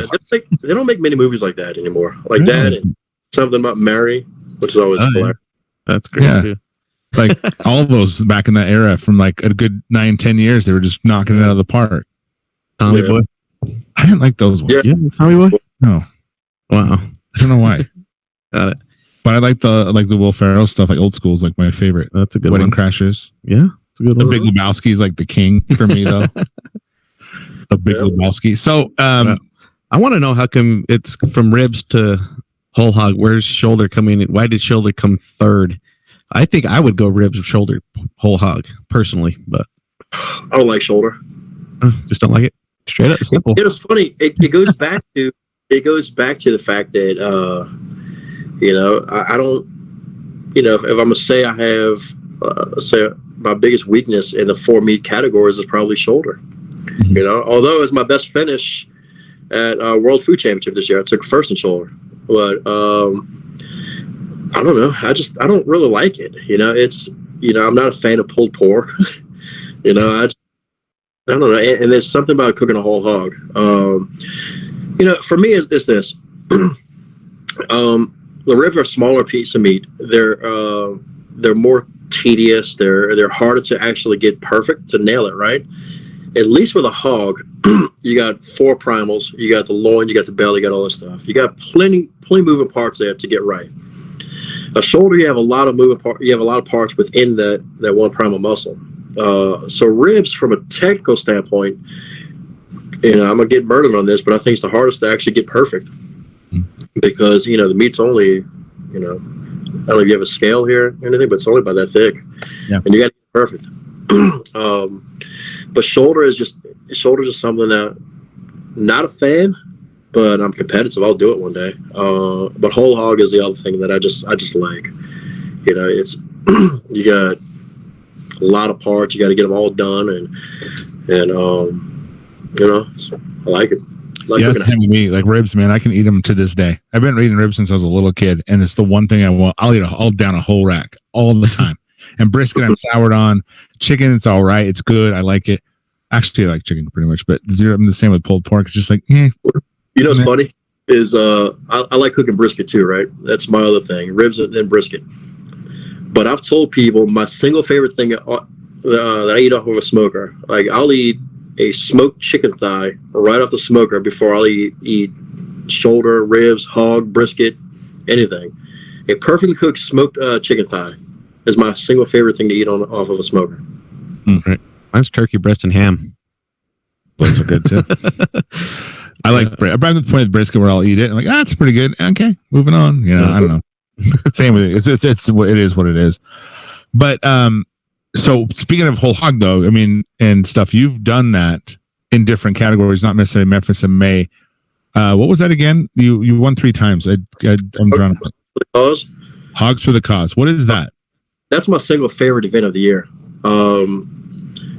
they don't make many movies like that anymore. Like that, and something about Mary, which is always hilarious. That's great. Yeah. Like all of those back in that era, from like a good 9-10 years, they were just knocking it out of the park. Tommy Boy. I didn't like those ones. Yeah, Tommy Boy. No. Wow. I don't know why. Got it. But I like the Will Ferrell stuff, like Old School is like my favorite. That's a good Wedding one. Crashers. Yeah, it's a good The one. Big Lebowski is like the king for me, though. The Big Lebowski. So, I want to know how come it's from ribs to whole hog. Where's shoulder coming in? Why did shoulder come third? I think I would go ribs, shoulder, whole hog personally, but I don't like shoulder. Just don't like it. Straight up, simple. It's funny. It goes back to the fact that I don't, if I'm gonna say I have say my biggest weakness in the 4 meat categories is probably shoulder. Mm-hmm. Although it's my best finish at World Food Championship this year, I took first in shoulder, but I don't know. I don't really like it. It's I'm not a fan of pulled pork. I don't know. And there's something about cooking a whole hog. For me, it's this. The ribs are a smaller piece of meat. They're more tedious. They're harder to actually get perfect, to nail it right. At least with a hog, you got 4 primals. You got the loin. You got the belly. You got all this stuff. You got plenty moving parts there to get right. A shoulder, you have a lot of moving parts. You have a lot of parts within that one primal muscle. So ribs, from a technical standpoint, I'm gonna get murdered on this, but I think it's the hardest to actually get perfect because the meat's only, I don't know if you have a scale here or anything, but it's only about that thick, and you got to get perfect. But shoulder is just something that not a fan, but I'm competitive. I'll do it one day. But whole hog is the other thing that I just like. It's you got a lot of parts. You got to get them all done, and I like it. Same with me. Like ribs, man, I can eat them to this day. I've been eating ribs since I was a little kid, and it's the one thing I want. I'll eat all down a whole rack all the time. And brisket, I'm soured on. Chicken, it's all right. It's good. I like it. Actually, I like chicken pretty much, but I'm the same with pulled pork. It's just like, what's funny is I like cooking brisket too, right? That's my other thing. Ribs and then brisket. But I've told people my single favorite thing that I eat off of a smoker, like I'll eat a smoked chicken thigh right off the smoker before I'll eat shoulder, ribs, hog, brisket, anything. A perfectly cooked smoked chicken thigh is my single favorite thing to eat off of a smoker. Right. Mine's turkey breast and ham. Those are good too. I like. I'm at the point of brisket where I'll eat it. I'm like, it's pretty good. Okay, moving on. I don't know. Same with it. It is what it is. But so speaking of whole hog, though, I mean, and stuff, you've done that in different categories, not necessarily Memphis and May. What was that again? You won 3 times. I'm drawing. For the cause. Hogs for the cause. What is that? That's my single favorite event of the year.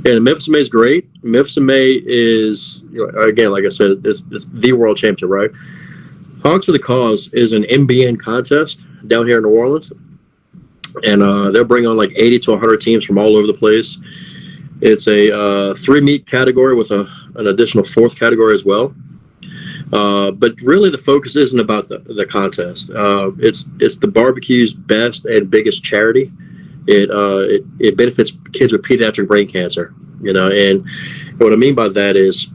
And Memphis and May is great. Memphis and May is, again, like I said, it's the world championship, right? Hogs for the Cause is an MBN contest down here in New Orleans. And they'll bring on like 80 to 100 teams from all over the place. It's a 3 meat category with an additional 4th category as well. But really the focus isn't about the contest. It's the barbecue's best and biggest charity. It benefits kids with pediatric brain cancer, and what I mean by that is,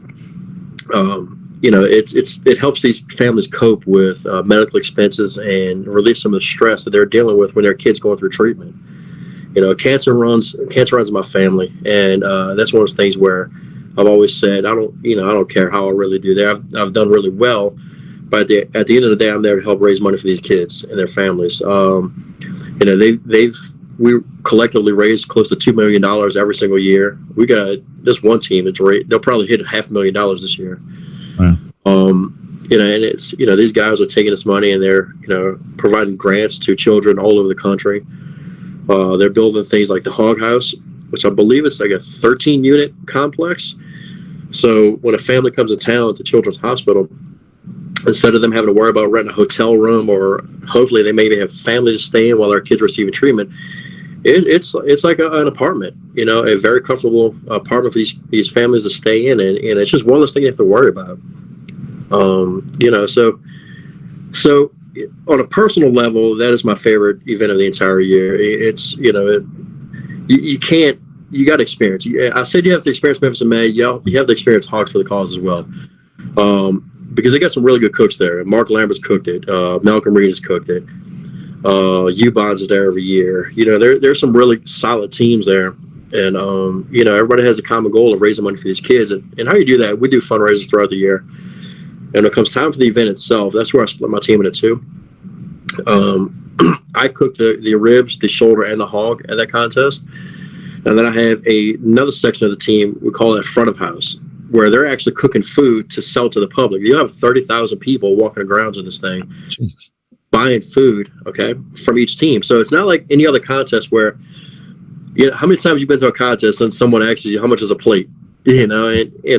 it helps these families cope with medical expenses and relieve some of the stress that they're dealing with when their kids going through treatment. Cancer runs in my family, and that's one of those things where I've always said I don't care how I really do there. I've done really well, but at the end of the day, I'm there to help raise money for these kids and their families. We collectively raise close to $2 million every single year. We got this one team they'll probably hit $500,000 this year. Wow. And it's these guys are taking this money and they're providing grants to children all over the country. They're building things like the Hog House, which I believe it's like a 13-unit complex. So when a family comes to town to Children's Hospital, instead of them having to worry about renting a hotel room, or hopefully they maybe have family to stay in while their kids are receiving treatment, it's like an apartment, a very comfortable apartment for these families to stay in, and it's just one less thing you have to worry about. So on a personal level, that is my favorite event of the entire year. It's you got to experience. I said you have to experience Memphis in May. You have to experience Hogs for the Cause as well. Because they got some really good cooks there. Mark Lambert's cooked it. Malcolm Reed has cooked it. U-Bonds is there every year. There's some really solid teams there. And, everybody has a common goal of raising money for these kids. And how you do that, we do fundraisers throughout the year. And when it comes time for the event itself, that's where I split my team into two. I cook the ribs, the shoulder, and the hog at that contest. And then I have another section of the team, we call it front of house, where they're actually cooking food to sell to the public. You have 30,000 people walking the grounds in this thing, Jesus, buying food, from each team. So it's not like any other contest where, how many times have you been to a contest and someone asks you how much is a plate? And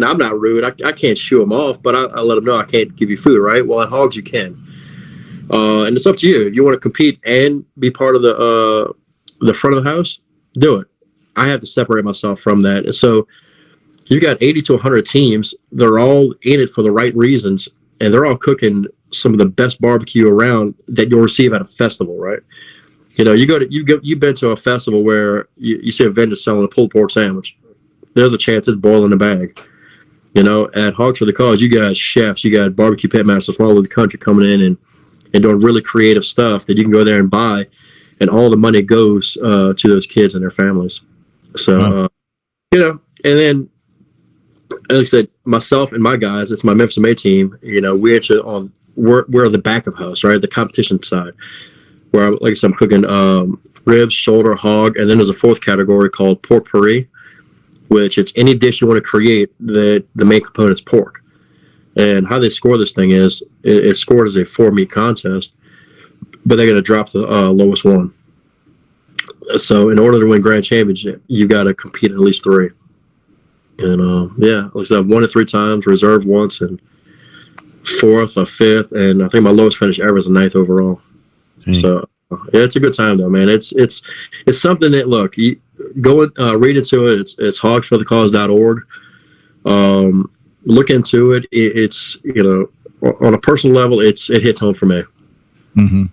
I'm not rude. I can't shoo them off, but I let them know I can't give you food, right? Well, at Hogs you can. And it's up to you. If you want to compete and be part of the front of the house, do it. I have to separate myself from that. And so you got 80 to 100 teams. They're all in it for the right reasons, and they're all cooking some of the best barbecue around that you'll receive at a festival, right? You've been to a festival where you see a vendor selling a pulled pork sandwich. There's a chance it's boiling the bag. At Hogs for the Cause, you got chefs, you got barbecue pit masters from all over the country coming in and doing really creative stuff that you can go there and buy, and all the money goes to those kids and their families. So, and then, like I said, myself and my guys, it's my Memphis May team. We actually we're the back of house, right? The competition side, where I'm cooking ribs, shoulder, hog, and then there's a fourth category called pork puree, which it's any dish you want to create that the main component's pork. And how they score this thing is it's scored as a 4-meat contest, but they're going to drop the lowest one. So in order to win grand championship, you got to compete in at least 3. And like I said, I've won it 3 times, reserved once, and 4th or 5th, and I think my lowest finish ever is a 9th overall. So it's a good time though, man. It's something that, look, you go read into it. It's hogsforthecause.org. Look into it. It's on a personal level, it hits home for me. Mm-hmm.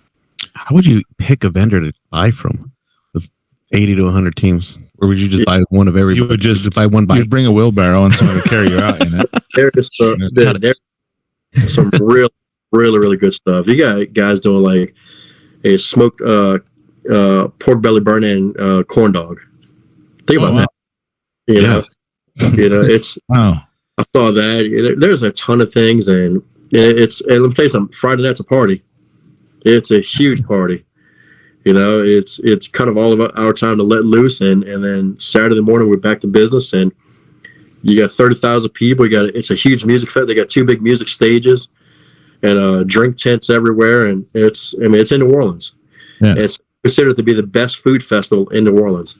How would you pick a vendor to buy from with 80 to 100 teams? Or would you just buy one of every? You would just buy one bike. You'd bring a wheelbarrow and someone would carry you out in it. There's some really, really, really good stuff. You got guys doing like a smoked pork belly burn and corn dog. Think about that. It's wow. I saw that. There's a ton of things, and and let me tell you something. Friday night's a party. It's a huge party. It's kind of all about our time to let loose, and then Saturday morning we're back to business, and you got 30,000 people. It's a huge music fest. They got 2 big music stages and drink tents everywhere, and it's in New Orleans. Yeah. It's considered to be the best food festival in New Orleans.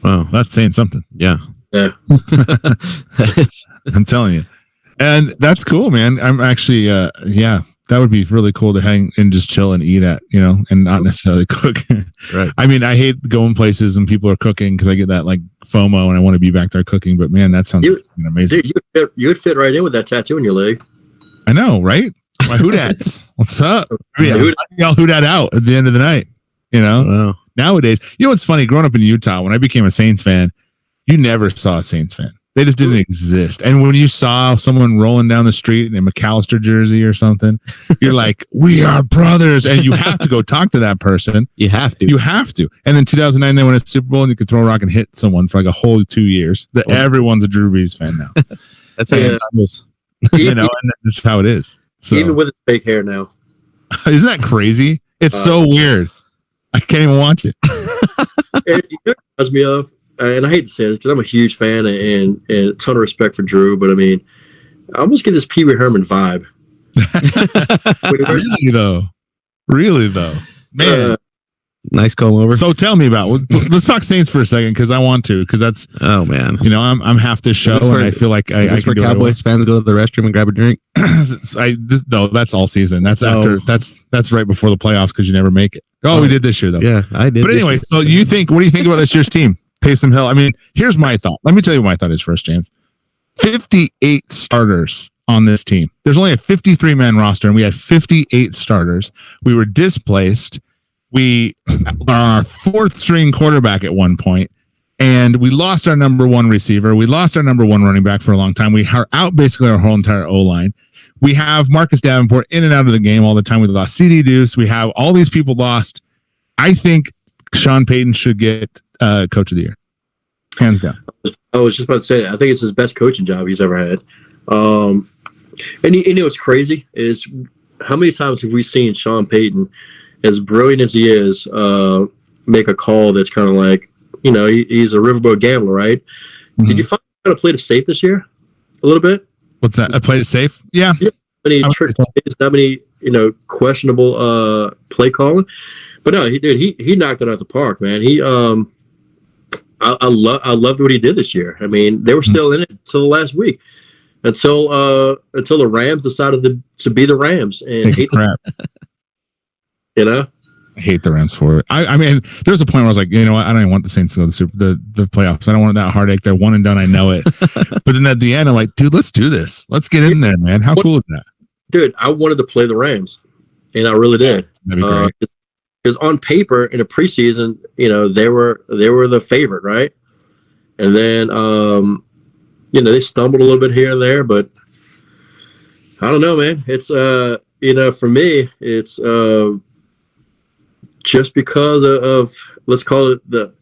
Wow, that's saying something. Yeah. I'm telling you, and that's cool, man. I'm actually, that would be really cool to hang and just chill and eat at, and not necessarily cook. Right. I mean, I hate going places and people are cooking because I get that like FOMO and I want to be back there cooking. But man, that sounds amazing. Dude, you would fit right in with that tattoo in your leg. I know, right? My Hoodats. What's up? Y'all Hoodat out at the end of the night. Nowadays, what's funny? Growing up in Utah, when I became a Saints fan, you never saw a Saints fan. They just didn't exist. And when you saw someone rolling down the street in a McAllister jersey or something, you're like, we are brothers. And you have to go talk to that person. You have to. You have to. And then 2009, they won a Super Bowl and you could throw a rock and hit someone for like a whole 2 years. Everyone's a Drew Brees fan now. That's how it is. You know, and that's how it is. So, even with his fake hair now. isn't that crazy? It's so weird. I can't even watch it. It reminds me of, and I hate to say it because I'm a huge fan and a ton of really Drew, but I mean, I almost get this Pee Wee Herman vibe. Really though, man. Nice comb over. So tell me about. Let's talk Saints for a second because I want to. Because that's man. You know, I'm half this show and I feel like I can. Cowboys fans go to the restroom and grab a drink. No, that's all season. That's after. That's right before the playoffs because you never make it. Oh, we did this year though. Yeah, I did. But anyway, so what do you think about this year's team? Taysom Hill. I mean, here's my thought. Let me tell you what my thought is first, James. 58 starters on this team. There's only a 53-man roster, and we had 58 starters. We were displaced. We are on our fourth-string quarterback at one point, and we lost our number one receiver. We lost our number one running back for a long time. We are out basically our whole entire O-line. We have Marcus Davenport in and out of the game all the time. We lost C.D. Deuce. We have all these people lost. I think Sean Payton should get Coach of the Year. Hands down. I was just about to say, I think it's his best coaching job he's ever had. And you know what's crazy is how many times have we seen Sean Payton, as brilliant as he is, make a call that's kind of like, you know, he's a riverboat gambler, right? Mm-hmm. Did you find out how to play it safe this year a little bit? What's that? I played it safe? Yeah. Not many, you know, questionable play calling. But no, he knocked it out the park, man. I loved what he did this year. I mean, they were still in it until the last week, until the Rams decided to be the Rams and hate crap. You know, I hate the Rams for it. I mean, there's a point where I was like, you know what? I don't even want the Saints to go to the playoffs. I don't want that heartache. They're one and done. I know it. But then at the end, I'm like, dude, let's do this. Let's get in there, man. How cool is that? Dude, I wanted to play the Rams, and I really did. That'd be great. Because on paper in the preseason, you know, they were the favorite, right? And then, you know, they stumbled a little bit here and there, but I don't know, man. It's you know, for me, it's just because of let's call it the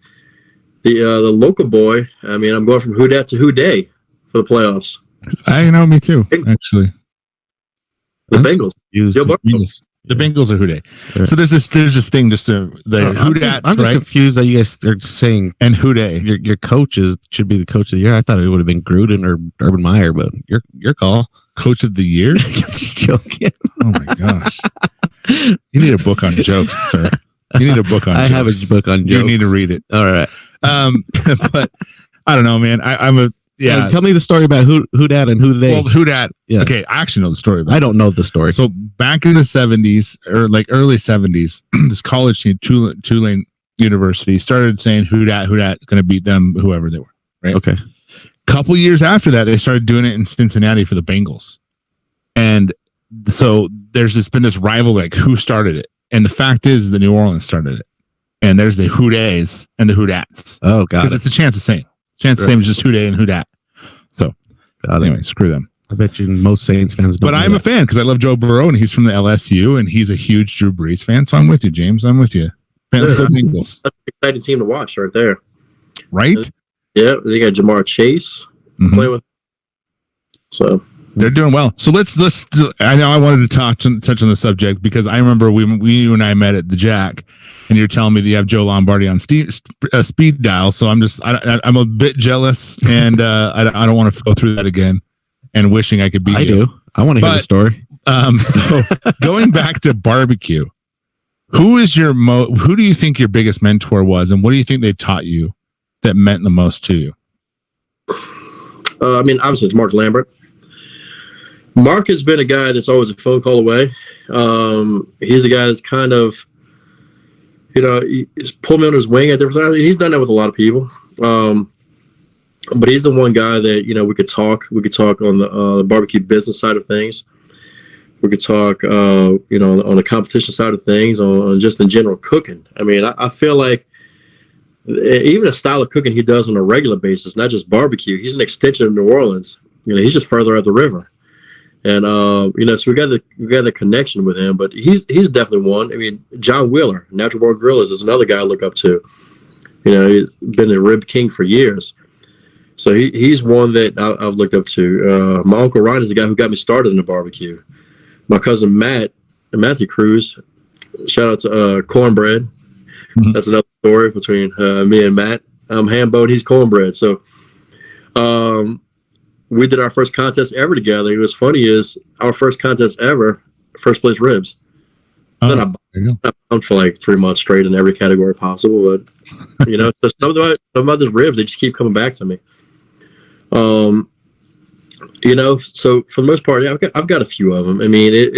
local boy. I mean, I'm going from who dat to who day for the playoffs. I know, me too. Actually, the Bengals. The Bengals are who day. Yeah. So there's this thing just to the who dats, I'm just confused that you guys are saying and who day. Your coaches should be the coach of the year. I thought it would have been Gruden or Urban Meyer, but your call. Coach of the year? Just joking. Oh my gosh. You need a book on jokes, sir. You need a book on jokes. I have a book on jokes. You need to read it. All right. But I don't know, man. Yeah. Tell me the story about who dat and who they. Well, who dat. Yeah. Okay, I actually know the story. I don't know the story. So back in the 70s or like early 70s, this college team, Tulane University, started saying who dat going to beat them, whoever they were. Right. Okay. Couple years after that, they started doing it in Cincinnati for the Bengals. And so there's been this rival, like who started it. And the fact is the New Orleans started it. And there's the who days and the who dats. Oh, God. Because it's a chance of same. Chance of same is just who day and who dat. So anyway, screw them. I bet you most Saints fans don't. But I'm a fan because I love Joe Burrow and he's from the LSU and he's a huge Drew Brees fan. So I'm with you, James. I'm with you. Fans go Bengals. That's an exciting team to watch right there. Right? Yeah, they got Jamar Chase playing with. So they're doing well. So let's. I know I wanted to touch on the subject because I remember you and I met at the Jack, and you're telling me that you have Joe Lombardi on speed dial. So I'm a bit jealous, and I don't want to go through that again, and wishing I could be. I do. I want to hear the story. So going back to barbecue, who do you think your biggest mentor was, and what do you think they taught you that meant the most to you? I mean, obviously it's Mark Lambert. Mark has been a guy that's always a phone call away. He's a guy that's kind of, you know, he's pulled me under his wing at different times. He's done that with a lot of people. But he's the one guy that, you know, we could talk on the barbecue business side of things. We could talk, you know, on the competition side of things, on just in general cooking. I mean, I feel like even the style of cooking he does on a regular basis, not just barbecue. He's an extension of New Orleans. He's just further up the river, and so we got the connection with him. But he's definitely one. I mean, John Wheeler, Natural Born Grillers, is another guy I look up to. He's been a rib king for years. So he's one that I've looked up to. My Uncle Ron is the guy who got me started in the barbecue. My cousin Matthew Cruse, shout out to cornbread. That's another story between me and Matt. I'm ham boned, he's cornbread. So we did our first contest ever together. It was funny is our first contest ever, first place ribs. Then I bombed for like 3 months straight in every category possible. But so some of those ribs, they just keep coming back to me. So for the most part, yeah, I've got a few of them. I mean,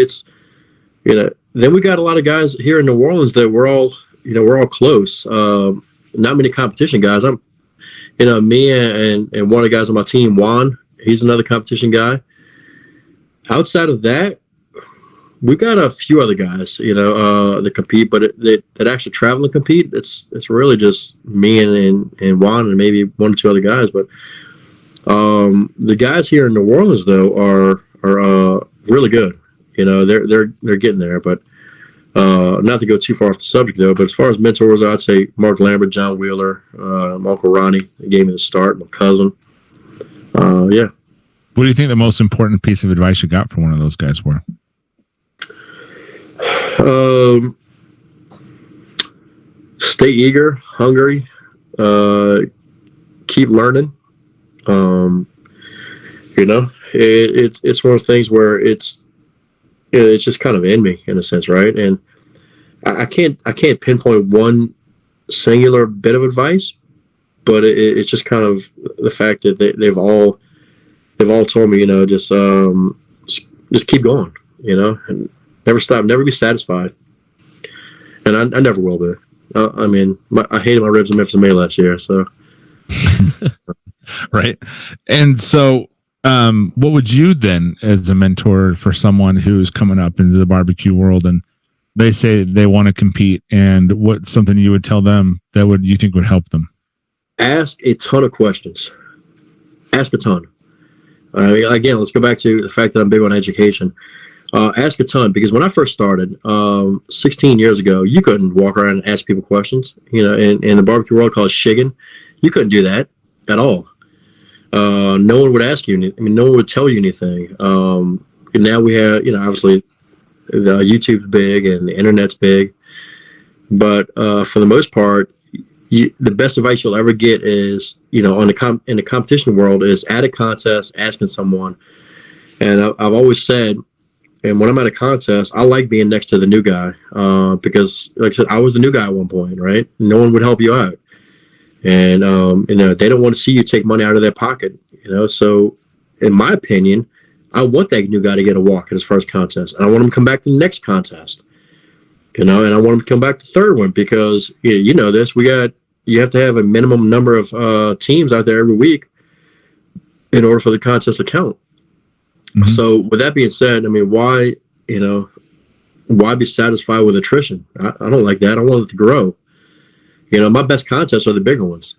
then we got a lot of guys here in New Orleans that we're all close. Not many competition guys. Me and one of the guys on my team, Juan, he's another competition guy. Outside of that, we got a few other guys, that compete, but that actually travel and compete. It's really just me and Juan and maybe one or two other guys. But the guys here in New Orleans though are really good. They're getting there. But not to go too far off the subject though. But as far as mentors, I'd say Mark Lambert, John Wheeler, my Uncle Ronnie. They gave me the start. My cousin. Yeah. What do you think the most important piece of advice you got from one of those guys were? Stay eager, hungry, keep learning. It's one of those things where it's just kind of in me in a sense, right? And I can't pinpoint one singular bit of advice, but it's just kind of the fact that they've all told me, just keep going, and never stop, never be satisfied. And I never will be. I hated my ribs in Memphis in May last year, so. Right. And so, what would you then, as a mentor for someone who's coming up into the barbecue world and they say they want to compete, and what's something you would tell them that you think would help them? Ask a ton of questions. Ask a ton. Again, let's go back to the fact that I'm big on education. Ask a ton, because when I first started 16 years ago, you couldn't walk around and ask people questions. In the barbecue world called shigging, you couldn't do that at all. No one would ask you. No one would tell you anything. And now we have, obviously, the YouTube's big and the internet's big, but for the most part, the best advice you'll ever get is, in the competition world, is at a contest, asking someone. And I've always said, and when I'm at a contest, I like being next to the new guy because, like I said, I was the new guy at one point, right? No one would help you out. And, they don't want to see you take money out of their pocket, So, in my opinion, I want that new guy to get a walk at his first contest. And I want him to come back to the next contest, and I want him to come back to the third one because, this, you have to have a minimum number of teams out there every week in order for the contest to count. Mm-hmm. So with that being said, why be satisfied with attrition? I don't like that. I want it to grow. My best contests are the bigger ones.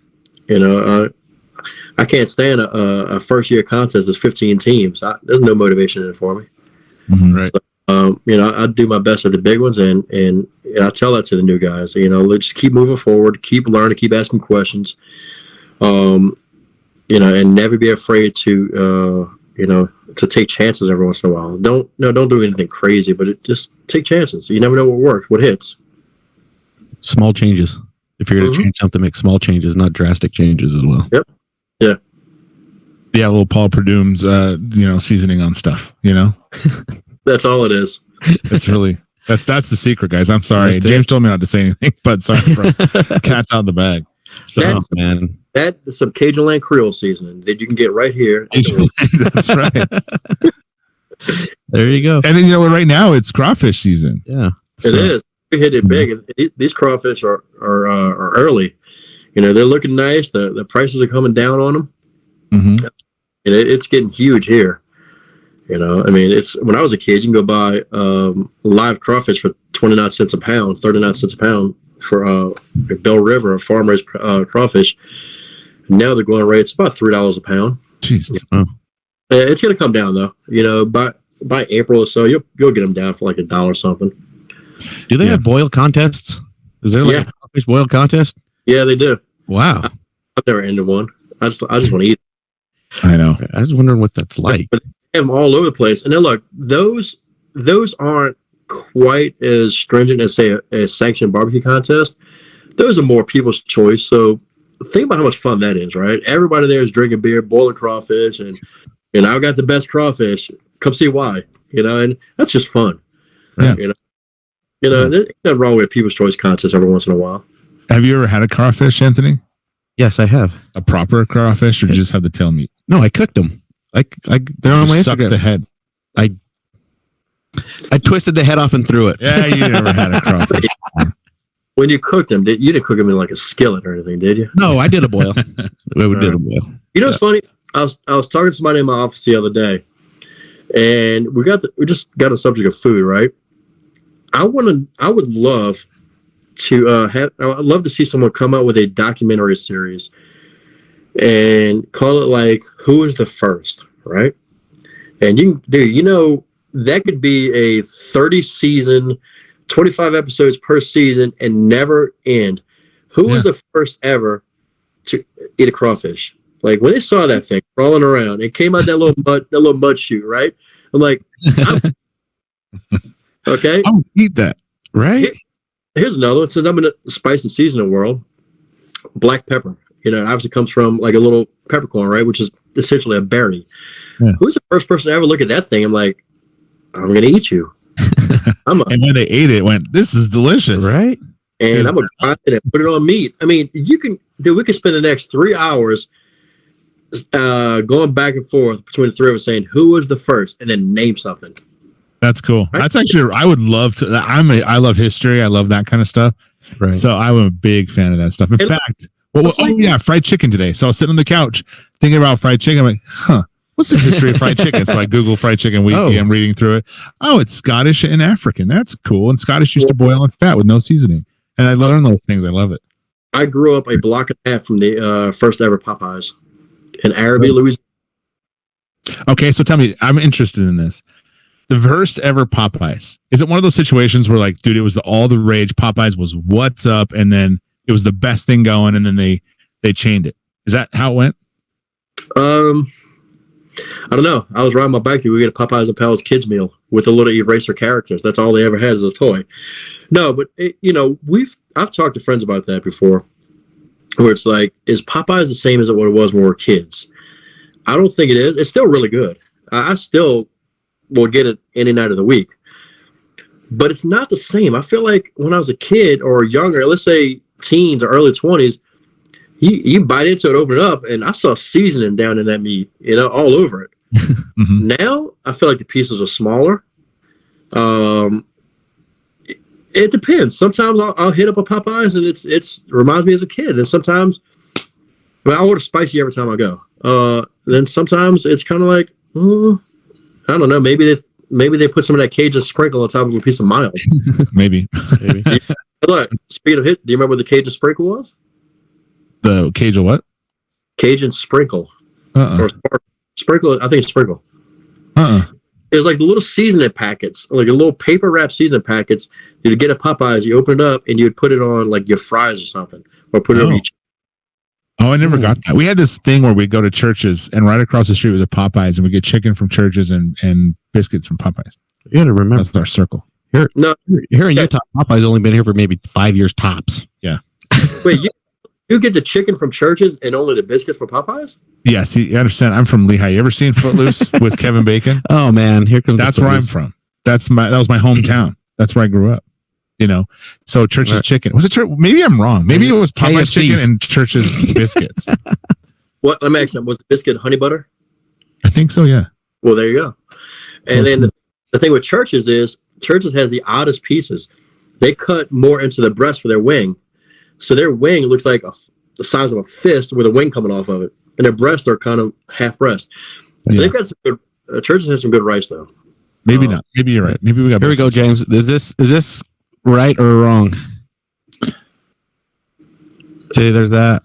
I can't stand a first year contest that's 15 teams. There's no motivation in it for me. Mm-hmm, right. So, I do my best at the big ones, and I tell that to the new guys. Let's just keep moving forward, keep learning, keep asking questions. And never be afraid to take chances every once in a while. Don't do anything crazy, but just take chances. You never know what works, what hits. Small changes. If you're going to change something, make small changes, not drastic changes as well. Yep. Yeah. Yeah, a little Paul Perdum's, seasoning on stuff, That's all it is. It's really, that's the secret, guys. I'm sorry. James told me not to say anything, but sorry for cat's out of the bag. So, that's some Cajun land Creole seasoning that you can get right here. That's right. There you go. And then, right now it's crawfish season. Yeah. It is. We hit it big. And these crawfish are early. They're looking nice. The prices are coming down on them. Mm-hmm. And it's getting huge here. It's when I was a kid, you can go buy live crawfish for 29 cents a pound, 39 cents a pound for Bell River, a farmer's crawfish. Now they're going rates about $3 a pound. Jesus. Oh. It's going to come down though. You know, by April or so, you'll get them down for like $1 or something. Do they have boil contests? Is there like a crawfish boil contest? Yeah, they do. Wow. I've never ended one. I just want to eat. I know. I was wondering what that's like. But they have them all over the place. And then look, those aren't quite as stringent as say a sanctioned barbecue contest. Those are more people's choice. So think about how much fun that is, right? Everybody there is drinking beer, boiling crawfish, and I've got the best crawfish. Come see why, and that's just fun. Yeah. There's nothing wrong with a people's choice contest every once in a while. Have you ever had a crawfish, Anthony? Yes, I have. A proper crawfish, or just have the tail meat? No, I cooked them. They're on my Sucked Instagram. the head. I twisted the head off and threw it. Yeah, you never had a crawfish. When you cooked them, you didn't cook them in like a skillet or anything, did you? No, I did a boil. We did a boil. You know what's funny? I was talking to somebody in my office the other day, and we just got a subject of food, right? I would love to see someone come out with a documentary series and call it like "Who is the First," right? And that could be a 30-season, 25 episodes per season, and never end. Who was the first ever to eat a crawfish? Like when they saw that thing crawling around, it came out that little mud chute, right? I'm like, okay, I would eat that. Right? Here's another one. Since I'm in the spice and seasoning world, black pepper. It obviously comes from like a little peppercorn, right? Which is essentially a berry. Yeah. Who's the first person to ever look at that thing? I'm like, I'm gonna eat you. And when they ate it, went, "This is delicious." Right? And I'm gonna grind it and put it on meat. I mean, we can spend the next 3 hours going back and forth between the three of us saying who was the first, and then name something. That's cool. Right? That's actually, I would love to. I love history. I love that kind of stuff. Right. So I'm a big fan of that stuff. In fact, fried chicken today. So I was sitting on the couch thinking about fried chicken. I'm like, what's the history of fried chicken? So I Google fried chicken wiki. I'm reading through it. Oh, it's Scottish and African. That's cool. And Scottish used to boil in fat with no seasoning. And I learned those things. I love it. I grew up a block and a half from the first ever Popeyes in Araby, Louisiana. Okay, so tell me, I'm interested in this. The first ever Popeyes. Is it one of those situations where, like, dude, it was all the rage. Popeyes was what's up, and then it was the best thing going, and then they chained it. Is that how it went? I don't know. I was riding my bike to go get a Popeyes and Pals kids meal with the little eraser characters. That's all they ever had as a toy. No, but I've talked to friends about that before, where it's like, is Popeyes the same as what it was when we were kids? I don't think it is. It's still really good. I still will get it any night of the week, but it's not the same. I feel like when I was a kid or younger, let's say teens or early 20s, you bite into it, open it up, and I saw seasoning down in that meat, all over it. Mm-hmm. Now I feel like the pieces are smaller. It depends. Sometimes I'll hit up a Popeyes and it reminds me as a kid, and sometimes I order spicy every time I go. Then sometimes it's kind of like, I don't know. Maybe they put some of that Cajun sprinkle on top of a piece of mild. Maybe. Look, speaking of hit, do you remember what the Cajun sprinkle was? The Cajun what? Cajun sprinkle. Or sprinkle. I think it's sprinkle. It was like the little seasoning packets, like a little paper wrap seasoning packets. You'd get a Popeyes, you open it up, and you'd put it on like your fries or something, or put it on each. Oh, I never got that. We had this thing where we'd go to churches, and right across the street was a Popeyes, and we get chicken from churches and biscuits from Popeyes. You got to remember. That's our circle. Here in Utah, Popeyes only been here for maybe 5 years tops. Yeah. Wait, you get the chicken from churches and only the biscuits from Popeyes? Yes, you understand. I'm from Lehigh. You ever seen Footloose with Kevin Bacon? Oh man, here comes. That's where I'm from. That was my hometown. That's where I grew up. So Church's chicken. Was it Church? Maybe I'm wrong. Maybe it was Popeye's chicken and Church's biscuits. What? Let me ask you, was the biscuit honey butter? I think so, yeah. Well, there you go. And then the thing with Church's is Church's has the oddest pieces. They cut more into the breast for their wing. So their wing looks like the size of a fist with a wing coming off of it. And their breasts are kind of half breast. Yeah. I think that's good. Church's has some good rice, though. Maybe not. Maybe you're right. Maybe we got. Here we go, James. Is this right or wrong? See, there's that.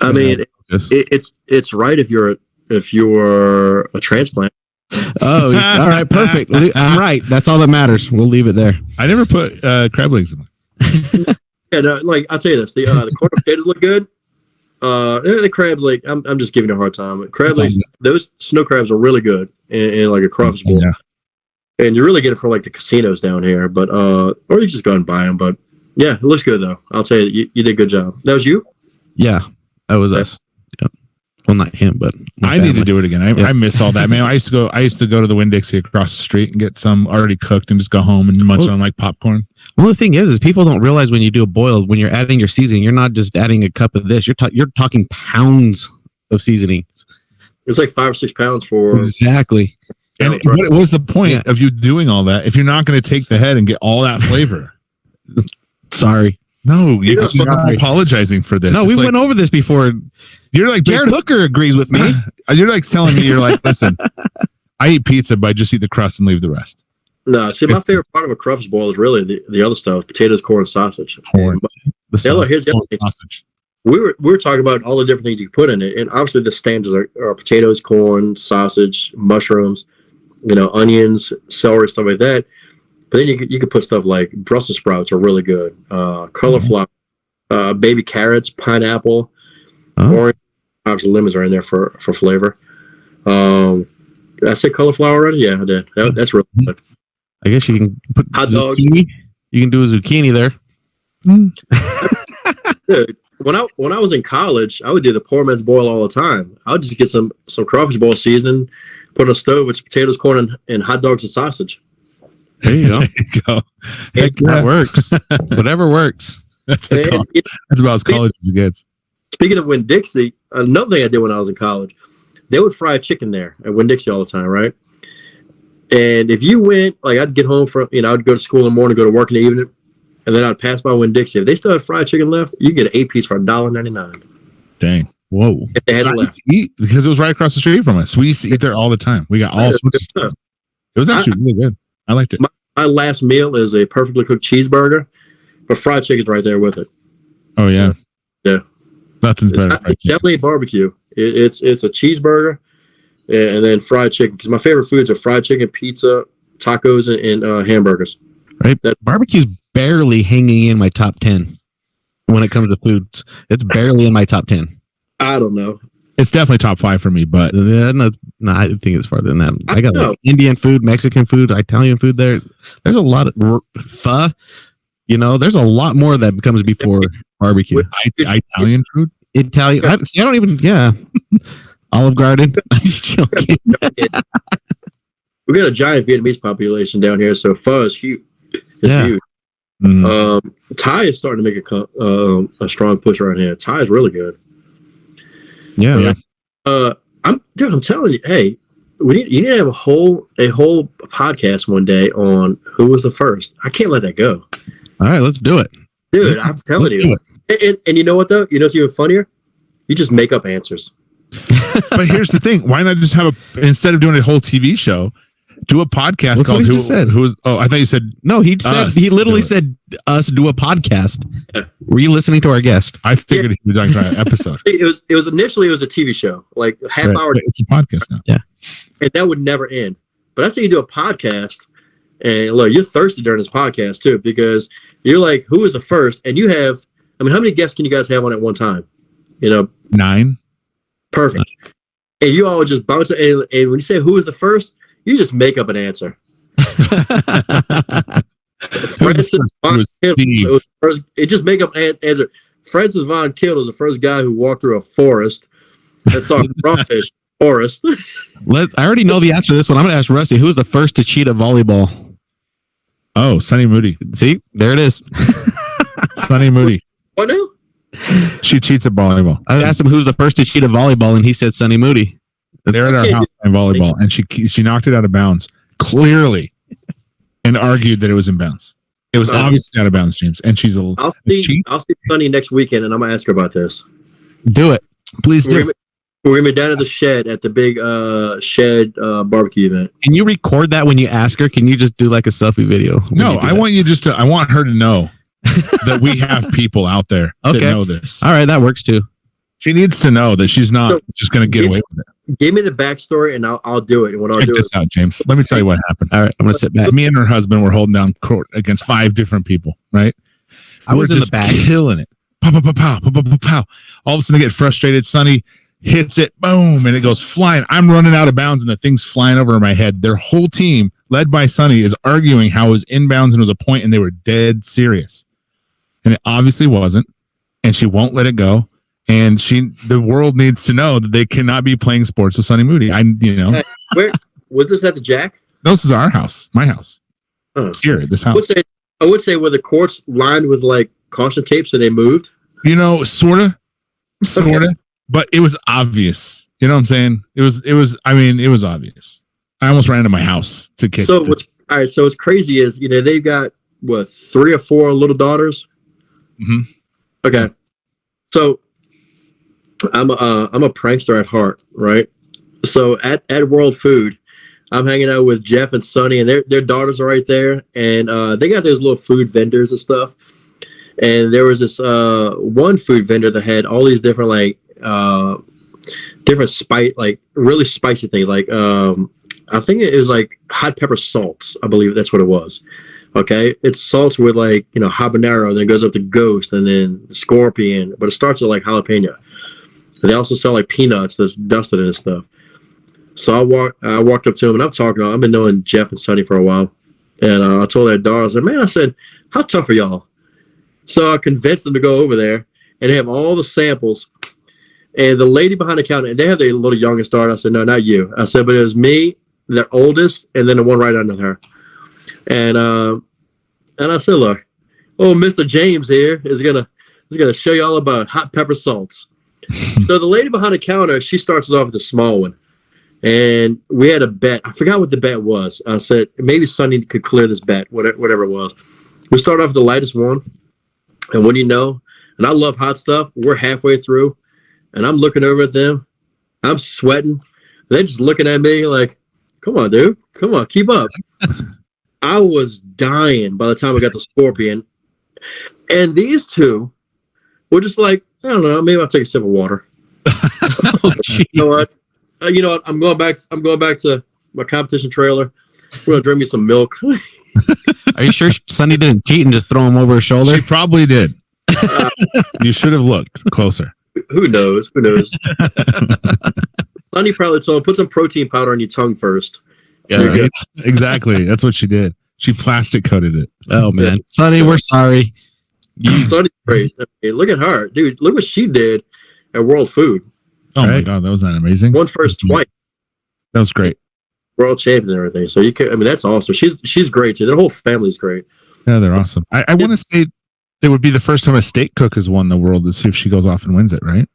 I mean, it's right if you're a transplant. Oh, all right, perfect. I'm right. That's all that matters. We'll leave it there. I never put crab legs in mine. Yeah, no, like I'll tell you this: the corn potatoes look good. The crabs, like I'm just giving you a hard time. Crab legs, those snow crabs are really good in like a crawfish bowl. Yeah. And you really get it from like the casinos down here, but or you just go and buy them. But yeah, it looks good though. I'll tell you, you did a good job. That was you? Yeah, that was us. Yep. Well, not him, but I need to do it again. I miss all that, man. I used to go to the Winn-Dixie across the street and get some already cooked and just go home and munch on like popcorn. Well, the thing is people don't realize when you do a boil, when you're adding your seasoning, you're not just adding a cup of this. You're talking pounds of seasoning. It's like 5 or 6 pounds for exactly. And what was the point of you doing all that if you're not going to take the head and get all that flavor? Sorry. No, you're apologizing for this. No, we went over this before. You're like Jared Hooker agrees with me. You're like telling me, you're like, listen, I eat pizza, but I just eat the crust and leave the rest. No, see, my favorite part of a crawfish boil is really the other stuff: potatoes, corn, sausage. Corn, here's the sausage. We were talking about all the different things you put in it, and obviously the standards are potatoes, corn, sausage, mushrooms, onions, celery, stuff like that. But then you could put stuff like Brussels sprouts are really good, cauliflower, baby carrots, pineapple, orange. Obviously, lemons are in there for flavor. Did I say cauliflower already? Yeah, I did. That's really good. I guess you can put hot dogs. You can do a zucchini there. Dude, when I was in college, I would do the poor man's boil all the time. I would just get some crawfish boil seasoning, put on a stove with potatoes, corn, and hot dogs and sausage. There you go. That works. Whatever works. That's about as college as it gets. Speaking of Winn-Dixie, another thing I did when I was in college, they would fry chicken there at Winn-Dixie all the time, right? And if you went, like I'd get home from, I'd go to school in the morning, go to work in the evening, and then I'd pass by Winn-Dixie. If they still had fried chicken left, you get an 8-piece for $1.99. Dang. Whoa. If they had it left. Eat, because it was right across the street from us. We used to eat there all the time. We got all sorts of stuff. It was actually really good. I liked it. My last meal is a perfectly cooked cheeseburger, but fried chicken's right there with it. Oh, yeah. Yeah. Nothing's better. Definitely barbecue. It's a cheeseburger and then fried chicken. Because my favorite foods are fried chicken, pizza, tacos, and hamburgers. Right. Barbecue's barely hanging in my top 10 when it comes to foods. It's barely in my top 10. I don't know. It's definitely top 5 for me, but no, I think it's farther than that. I got like Indian food, Mexican food, Italian food there. There's a lot of pho. There's a lot more that comes before barbecue. Italian food? Italian. I don't even, Olive Garden. I'm just joking. We got a giant Vietnamese population down here, so pho is huge. It's huge. Mm-hmm. Thai is starting to make a strong push around here. Thai is really good. Yeah. I'm telling you, hey, you need to have a whole podcast one day on who was the first. I can't let that go. All right, let's do it, dude. I'm telling you. And you know what though? You know what's even funnier? You just make up answers. But here's the thing: why not just have instead of doing a whole TV show, do a podcast That's called Who said. Who's? Oh, I thought you said no. He literally said us do a podcast. Yeah. Were you listening to our guest? I figured he was talking about an episode. It was initially a TV show, like half hour. It's a podcast now. Yeah, and that would never end. But I say you do a podcast, and look, you're thirsty during this podcast too, because you're like, who is the first? And you have, how many guests can you guys have on at one time? 9. Perfect. And you all just bounce it. And when you say who is the first, you just make up an answer. Francis Von Kittle was first. It just make up an answer. Francis Von Kittle was the first guy who walked through a forest and saw crawfish forest. I already know the answer to this one. I'm going to ask Rusty, who was the first to cheat at volleyball? Oh, Sunny Moody. See, there it is. Sunny Moody. What now? She cheats at volleyball. I asked him who's the first to cheat at volleyball, and he said Sunny Moody. They're at our house playing volleyball, and she knocked it out of bounds clearly, and argued that it was in bounds. It was obviously out of bounds, James. And she's I'll see Sunny next weekend, and I'm gonna ask her about this. Do it, please do. We're gonna be down at the shed at the big shed barbecue event. Can you record that when you ask her? Can you just do like a selfie video? Oh, No, I want you I want her to know that we have people out there that know this. All right, that works too. She needs to know that she's not just going to get away with it. Give me the backstory, and I'll do it. And Check this out, James. Let me tell you what happened. All right, I'm going to sit back. Me and her husband were holding down court against 5 different people, right? I was in the back. Killing it. Pow, pow, pow, pow, pow, pow, pow, pow. All of a sudden, they get frustrated. Sonny hits it, boom, and it goes flying. I'm running out of bounds, and the thing's flying over my head. Their whole team, led by Sonny, is arguing how it was inbounds and it was a point, and they were dead serious. And it obviously wasn't, and she won't let it go. And the world needs to know that they cannot be playing sports with Sonny Moody. Where was this at the Jack? No, this is our house, my house. Here at this house. I would say were the courts lined with like caution tape so they moved? Sorta, but it was obvious. You know what I'm saying? It was obvious. I almost ran into my house to kick. So what's crazy is, they've got 3 or 4 little daughters. Mm-hmm. Okay. So I'm a prankster at heart, right? So at World Food, I'm hanging out with Jeff and Sonny, and their daughters are right there, and they got those little food vendors and stuff. And there was this one food vendor that had all these different really spicy things. Like I think it was like hot pepper salts. I believe that's what it was. Okay, it's salts with habanero, then it goes up to ghost, and then scorpion. But it starts with like jalapeno. And they also sell like peanuts that's dusted and stuff. So I walked up to him and I'm talking to him. I've been knowing Jeff and Sonny for a while, and I told their daughters, I said, how tough are y'all? So I convinced them to go over there, and they have all the samples. And the lady behind the counter, and they have their little youngest daughter. I said, no, not you. I said, but it was me, their oldest, and then the one right under her. And I said, look, Mr. James here is gonna show you all about hot pepper salts. So the lady behind the counter, she starts us off with the small one, and we had a bet. I forgot what the bet was. I said maybe Sonny could clear this bet, whatever it was. We started off with the lightest one, and what do you know? And I love hot stuff. We're halfway through, and I'm looking over at them. I'm sweating. They're just looking at me like, "Come on, dude. Come on, keep up." I was dying by the time I got to Scorpion. And these two were just like, I don't know, maybe I'll take a sip of water. You know what? I'm going back to my competition trailer. We're gonna drink me some milk. Are you sure Sonny didn't cheat and just throw him over his shoulder? She probably did. You should have looked closer. Who knows? Sonny probably told him, put some protein powder on your tongue first. Yeah, right. Exactly. That's what she did. She plastic coated it. Oh man, Sonny, we're sorry. Sonny's great. Look at her, dude. Look what she did at World Food. Oh my God, that was not amazing. Won first twice. That was great. World champion and everything. So that's awesome. She's great too. Their whole family's great. Yeah, they're awesome. I want to say it would be the first time a steak cook has won the world to see if she goes off and wins it, right?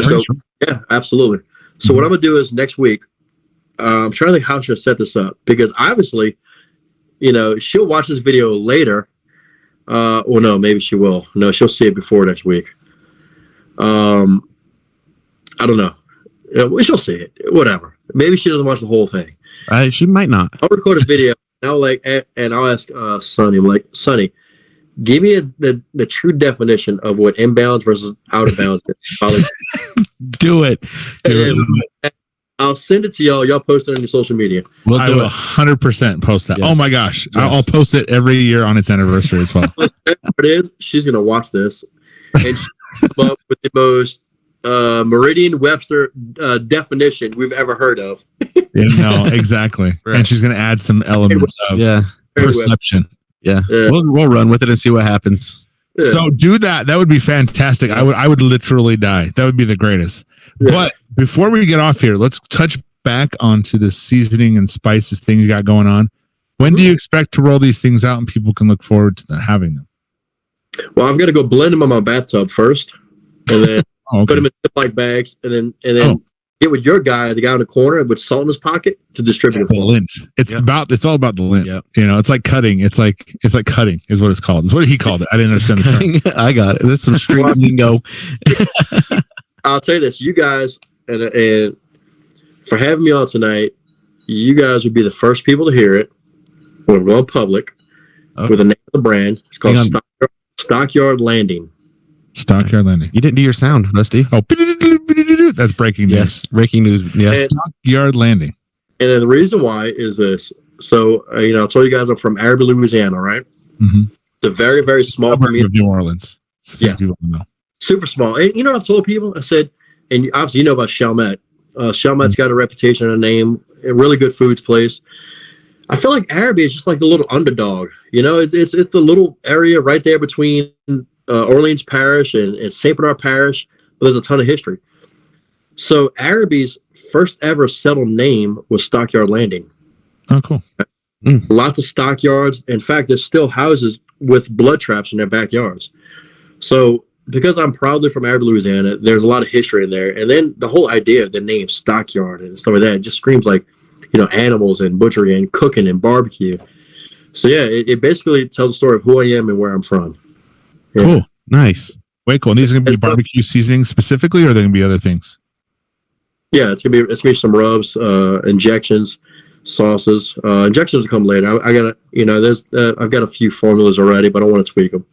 Sure. Yeah, absolutely. So what I'm gonna do is next week. I'm trying to think how she'll set this up, because obviously, she'll watch this video later. Well, no, maybe she will. No, she'll see it before next week. I don't know. She'll see it. Whatever. Maybe she doesn't watch the whole thing. She might not. I'll record a video and I'll ask Sonny. I'm like, Sonny, give me the true definition of what inbounds versus out of bounds is. Do it. I'll send it to y'all. Y'all post it on your social media. I will 100% post that. Yes. Oh my gosh. Yes. I'll post it every year on its anniversary as well. What it is, she's going to watch this and she'll come up with the most Merriam-Webster definition we've ever heard of. No, exactly. Right. And she's going to add some elements of perception. Yeah. We'll run with it and see what happens. Yeah. So do that. That would be fantastic. I would literally die. That would be the greatest. Yeah. But before we get off here, let's touch back onto the seasoning and spices thing you got going on. When do you expect to roll these things out and people can look forward to having them? Well, I've got to go blend them in my bathtub first, and then put them in Ziploc bags, and then get with your guy, the guy in the corner with salt in his pocket to distribute it. The lint. It's all about the lint. Yep. It's like cutting. It's like cutting is what it's called. It's what he called it. I didn't understand the term. I got it. There's some street lingo. I'll tell you this, you guys, and for having me on tonight, you guys would be the first people to hear it when we're going public with the name of the brand. It's called Stockyard Landing. Stockyard Landing. You didn't do your sound, Rusty. Oh, that's breaking news. Yes, breaking news. Yes. Stockyard Landing. And the reason why is this. So, I told you guys I'm from Arabi, Louisiana, right? Mm-hmm. It's a very, very small community. Of New Orleans. Yeah. People know. Super small. And I've told people, I said, and obviously you know about Chalmette. Chalmette's got a reputation and a name, a really good foods place. I feel like Arabi is just like the little underdog. It's the little area right there between Orleans Parish and St. Bernard Parish. But there's a ton of history. So Arabi's first ever settled name was Stockyard Landing. Oh, cool. Lots of stockyards. In fact, there's still houses with blood traps in their backyards. So because I'm proudly from Arabi, Louisiana, there's a lot of history in there. And then the whole idea of the name Stockyard and stuff like that just screams like, animals and butchery and cooking and barbecue. So yeah, it basically tells the story of who I am and where I'm from. Yeah. Cool. Nice. Way cool. And these are going to be barbecue seasoning specifically, or are they going to be other things? Yeah, it's gonna be some rubs, injections, sauces. Injections will come later. I gotta, I've got a few formulas already, but I want to tweak them.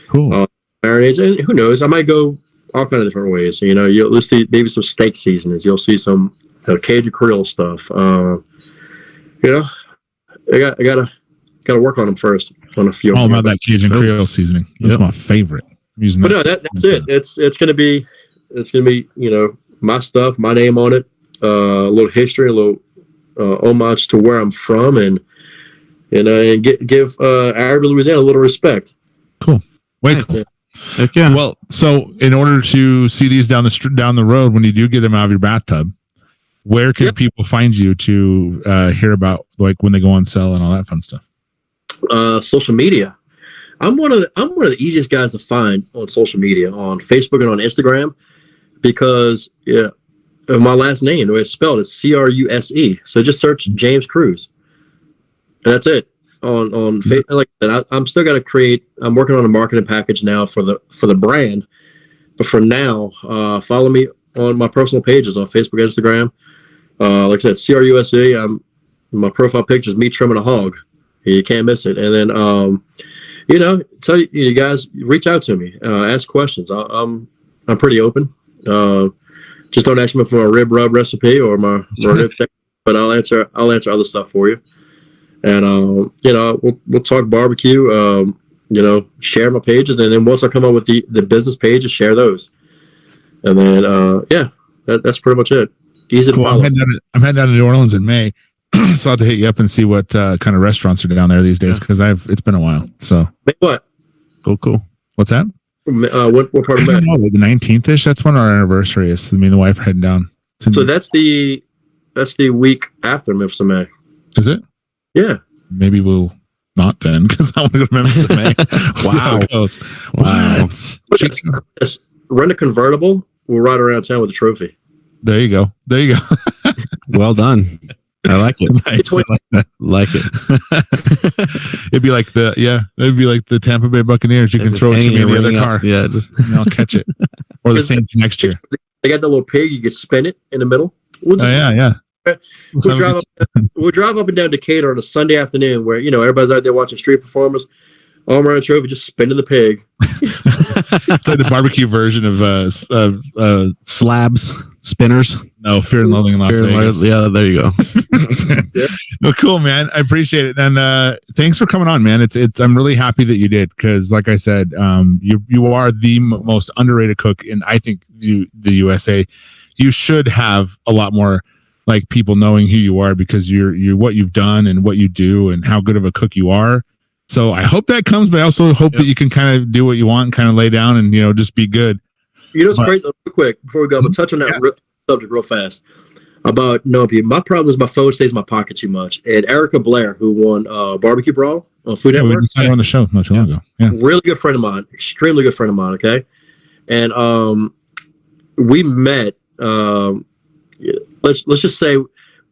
Cool. Marinades, and who knows? I might go all kind of different ways. You'll see maybe some steak seasonings. You'll see some Cajun Creole stuff. I gotta work on them first. On a few. All about that Cajun Creole seasoning. That's my favorite. But no, that's it. It's gonna be my stuff, my name on it, a little history, a little homage to where I'm from, and give Arabi, Louisiana a little respect. Cool. Way cool. Heck yeah. Well, so in order to see these down the road, when you do get them out of your bathtub, where can people find you to hear about like when they go on sale and all that fun stuff? Social media. I'm one of the easiest guys to find on social media, on Facebook and on Instagram. Because of my last name, the way it's spelled is Cruse. So just search James Cruse, and that's it. On Facebook, like I said, I'm still got to create. I'm working on a marketing package now for the brand. But for now, follow me on my personal pages on Facebook, Instagram. Like I said, Cruse. My profile picture is me trimming a hog. You can't miss it. And then tell you guys, reach out to me, ask questions. I'm pretty open. Just don't ask me for my rib rub recipe or my rib tech, but I'll answer other stuff for you. And we'll talk barbecue. Share my pages, and then once I come up with the business pages, share those. And then that's pretty much it. Easy to follow. I'm heading down to New Orleans in May, so I'll have to hit you up and see what kind of restaurants are down there these days, because it's been a while. So what? Cool. What's that? What part of May? The 19th-ish. That's when our anniversary is. Me and the wife are heading down. So that's the week after Memphis in May. Is it? Yeah. Maybe we'll not then, because I want to go to Memphis in May. Wow. Wow. Rent a convertible. We'll ride around town with a trophy. There you go. Well done. I like it. Nice. I like it. It'd be like the Tampa Bay Buccaneers. You can throw it to me in the other car. Yeah, I'll catch it. Or the Saints next year. They got the little pig. You can spin it in the middle. We'll drive up and down Decatur on a Sunday afternoon where everybody's out there watching street performers. Arm around a trophy, just spinning the pig. It's like the barbecue version of slabs, spinners. No, Fear and Loathing in Las Vegas. Yeah, there you go. Yeah. Well, cool, man. I appreciate it, and thanks for coming on, man. It's I'm really happy that you did, because, like I said, you are the most underrated cook in, I think, the USA. You should have a lot more like people knowing who you are, because you're what you've done and what you do and how good of a cook you are. So I hope that comes, but I also hope that you can kind of do what you want and kind of lay down and just be good. It's great. Real quick before we go, I'm gonna touch on that subject real fast about knowing people. My problem is my phone stays in my pocket too much. And Erica Blair, who won Barbecue Brawl on Food Network, we just had her on the show not too long ago. Yeah, really good friend of mine, extremely good friend of mine. Okay, and we met. Let's just say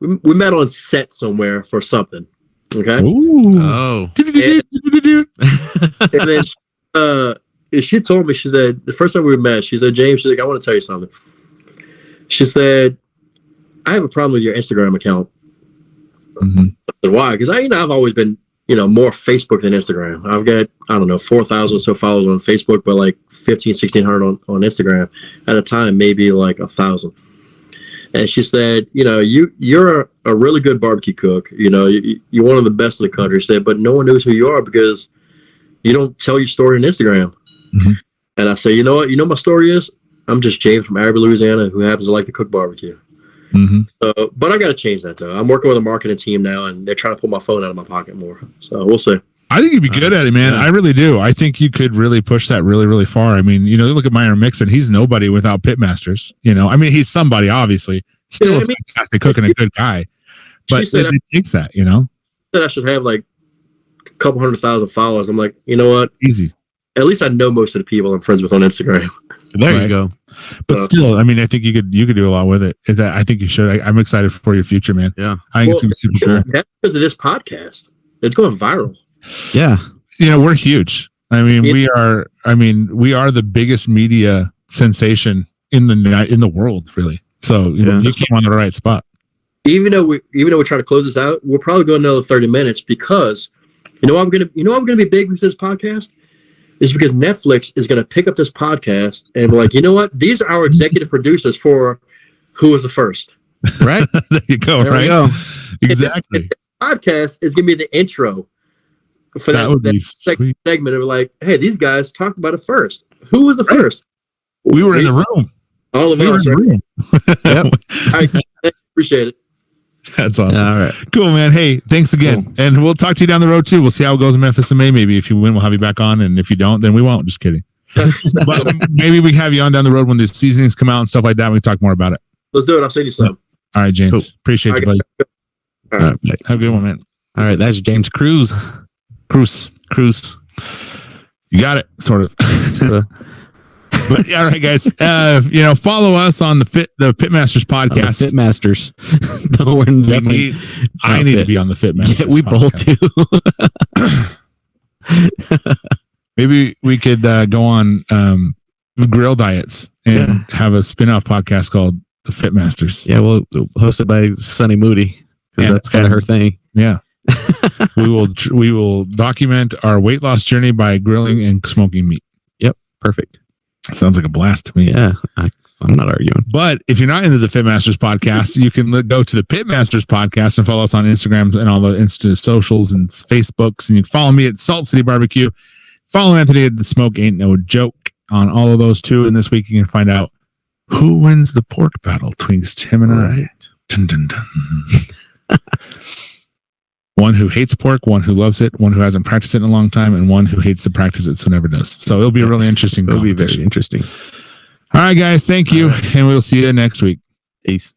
we met on set somewhere for something. Okay. Ooh. Oh. And then she told me, she said, the first time we met, she said, James, she's like, I want to tell you something. She said, I have a problem with your Instagram account. Mm-hmm. I said, why? Because I've always been more Facebook than Instagram. I've got, I don't know, 4,000 or so followers on Facebook, but like 1,600 on Instagram. At a time, maybe like 1,000. And she said, you're a really good barbecue cook. You're one of the best in the country. She said, but no one knows who you are because you don't tell your story on Instagram. Mm-hmm. And I say, you know what? You know my story is? I'm just James from Araby, Louisiana, who happens to like to cook barbecue. Mm-hmm. So, but I got to change that though. I'm working with a marketing team now, and they're trying to pull my phone out of my pocket more. So we'll see. I think you'd be good at it, man. Yeah. I really do. I think you could really push that really, really far. I mean, look at Myron Mixon. He's nobody without Pitmasters. I mean, he's somebody, obviously. Still a fantastic cook and a good guy. But it takes that, Said I should have like a couple 100,000 followers. I'm like, you know what? Easy. At least I know most of the people I'm friends with on Instagram. There you go. But still, I mean, I think you could do a lot with it. I think you should. I'm excited for your future, man. Yeah. I think it's going to be super cool. That's because of this podcast. It's going viral. Yeah. We're huge. I mean, we are the biggest media sensation in the world, really. So, you came on the right spot. Even though we're trying to close this out, we'll probably go another 30 minutes because I'm going to be big with this podcast is because Netflix is going to pick up this podcast and be like, you know what? These are our executive producers for Who Was the First. Right? There you go. There right. Go. Exactly. This podcast is going to be the intro for that segment of like, hey, these guys talked about it first. Who was the first? We were in the room. All of us. Yep. I appreciate it. That's awesome. All right. Cool, man. Hey, thanks again. Cool. And we'll talk to you down the road too. We'll see how it goes in Memphis in May. Maybe if you win, we'll have you back on. And if you don't, then we won't. Just kidding. But maybe we can have you on down the road when the seasonings come out and stuff like that. We can talk more about it. Let's do it. I'll send you some. All right, James. Cool. Appreciate you, buddy. All right. Have a good one, man. All right. That's James Cruse. Cruse. You got it. Sort of. But yeah, all right, guys. Follow us on the Pitmasters podcast. Pitmasters. I need to be on the Pitmasters. Yeah, we podcast. Both do. Maybe we could go on grill diets and have a spin-off podcast called the Pitmasters. Yeah, well, hosted by Sunny Moody because that's kind of her thing. Yeah. we will document our weight loss journey by grilling and smoking meat. Yep, perfect. Sounds like a blast to me. Yeah, I'm not arguing. But if you're not into the Pitmasters podcast, you can go to the Pitmasters podcast and follow us on Instagram and all the Insta socials and Facebooks. And you can follow me at Salt City Barbecue. Follow Anthony at The Smoke Ain't No Joke on all of those too. And this week you can find out who wins the pork battle between him and I. Dun, dun, dun. One who hates pork, one who loves it, one who hasn't practiced it in a long time, and one who hates to practice it so never does. So it'll be a really interesting. It'll be very interesting. All right, guys. Thank you. Right. And we'll see you next week. Peace.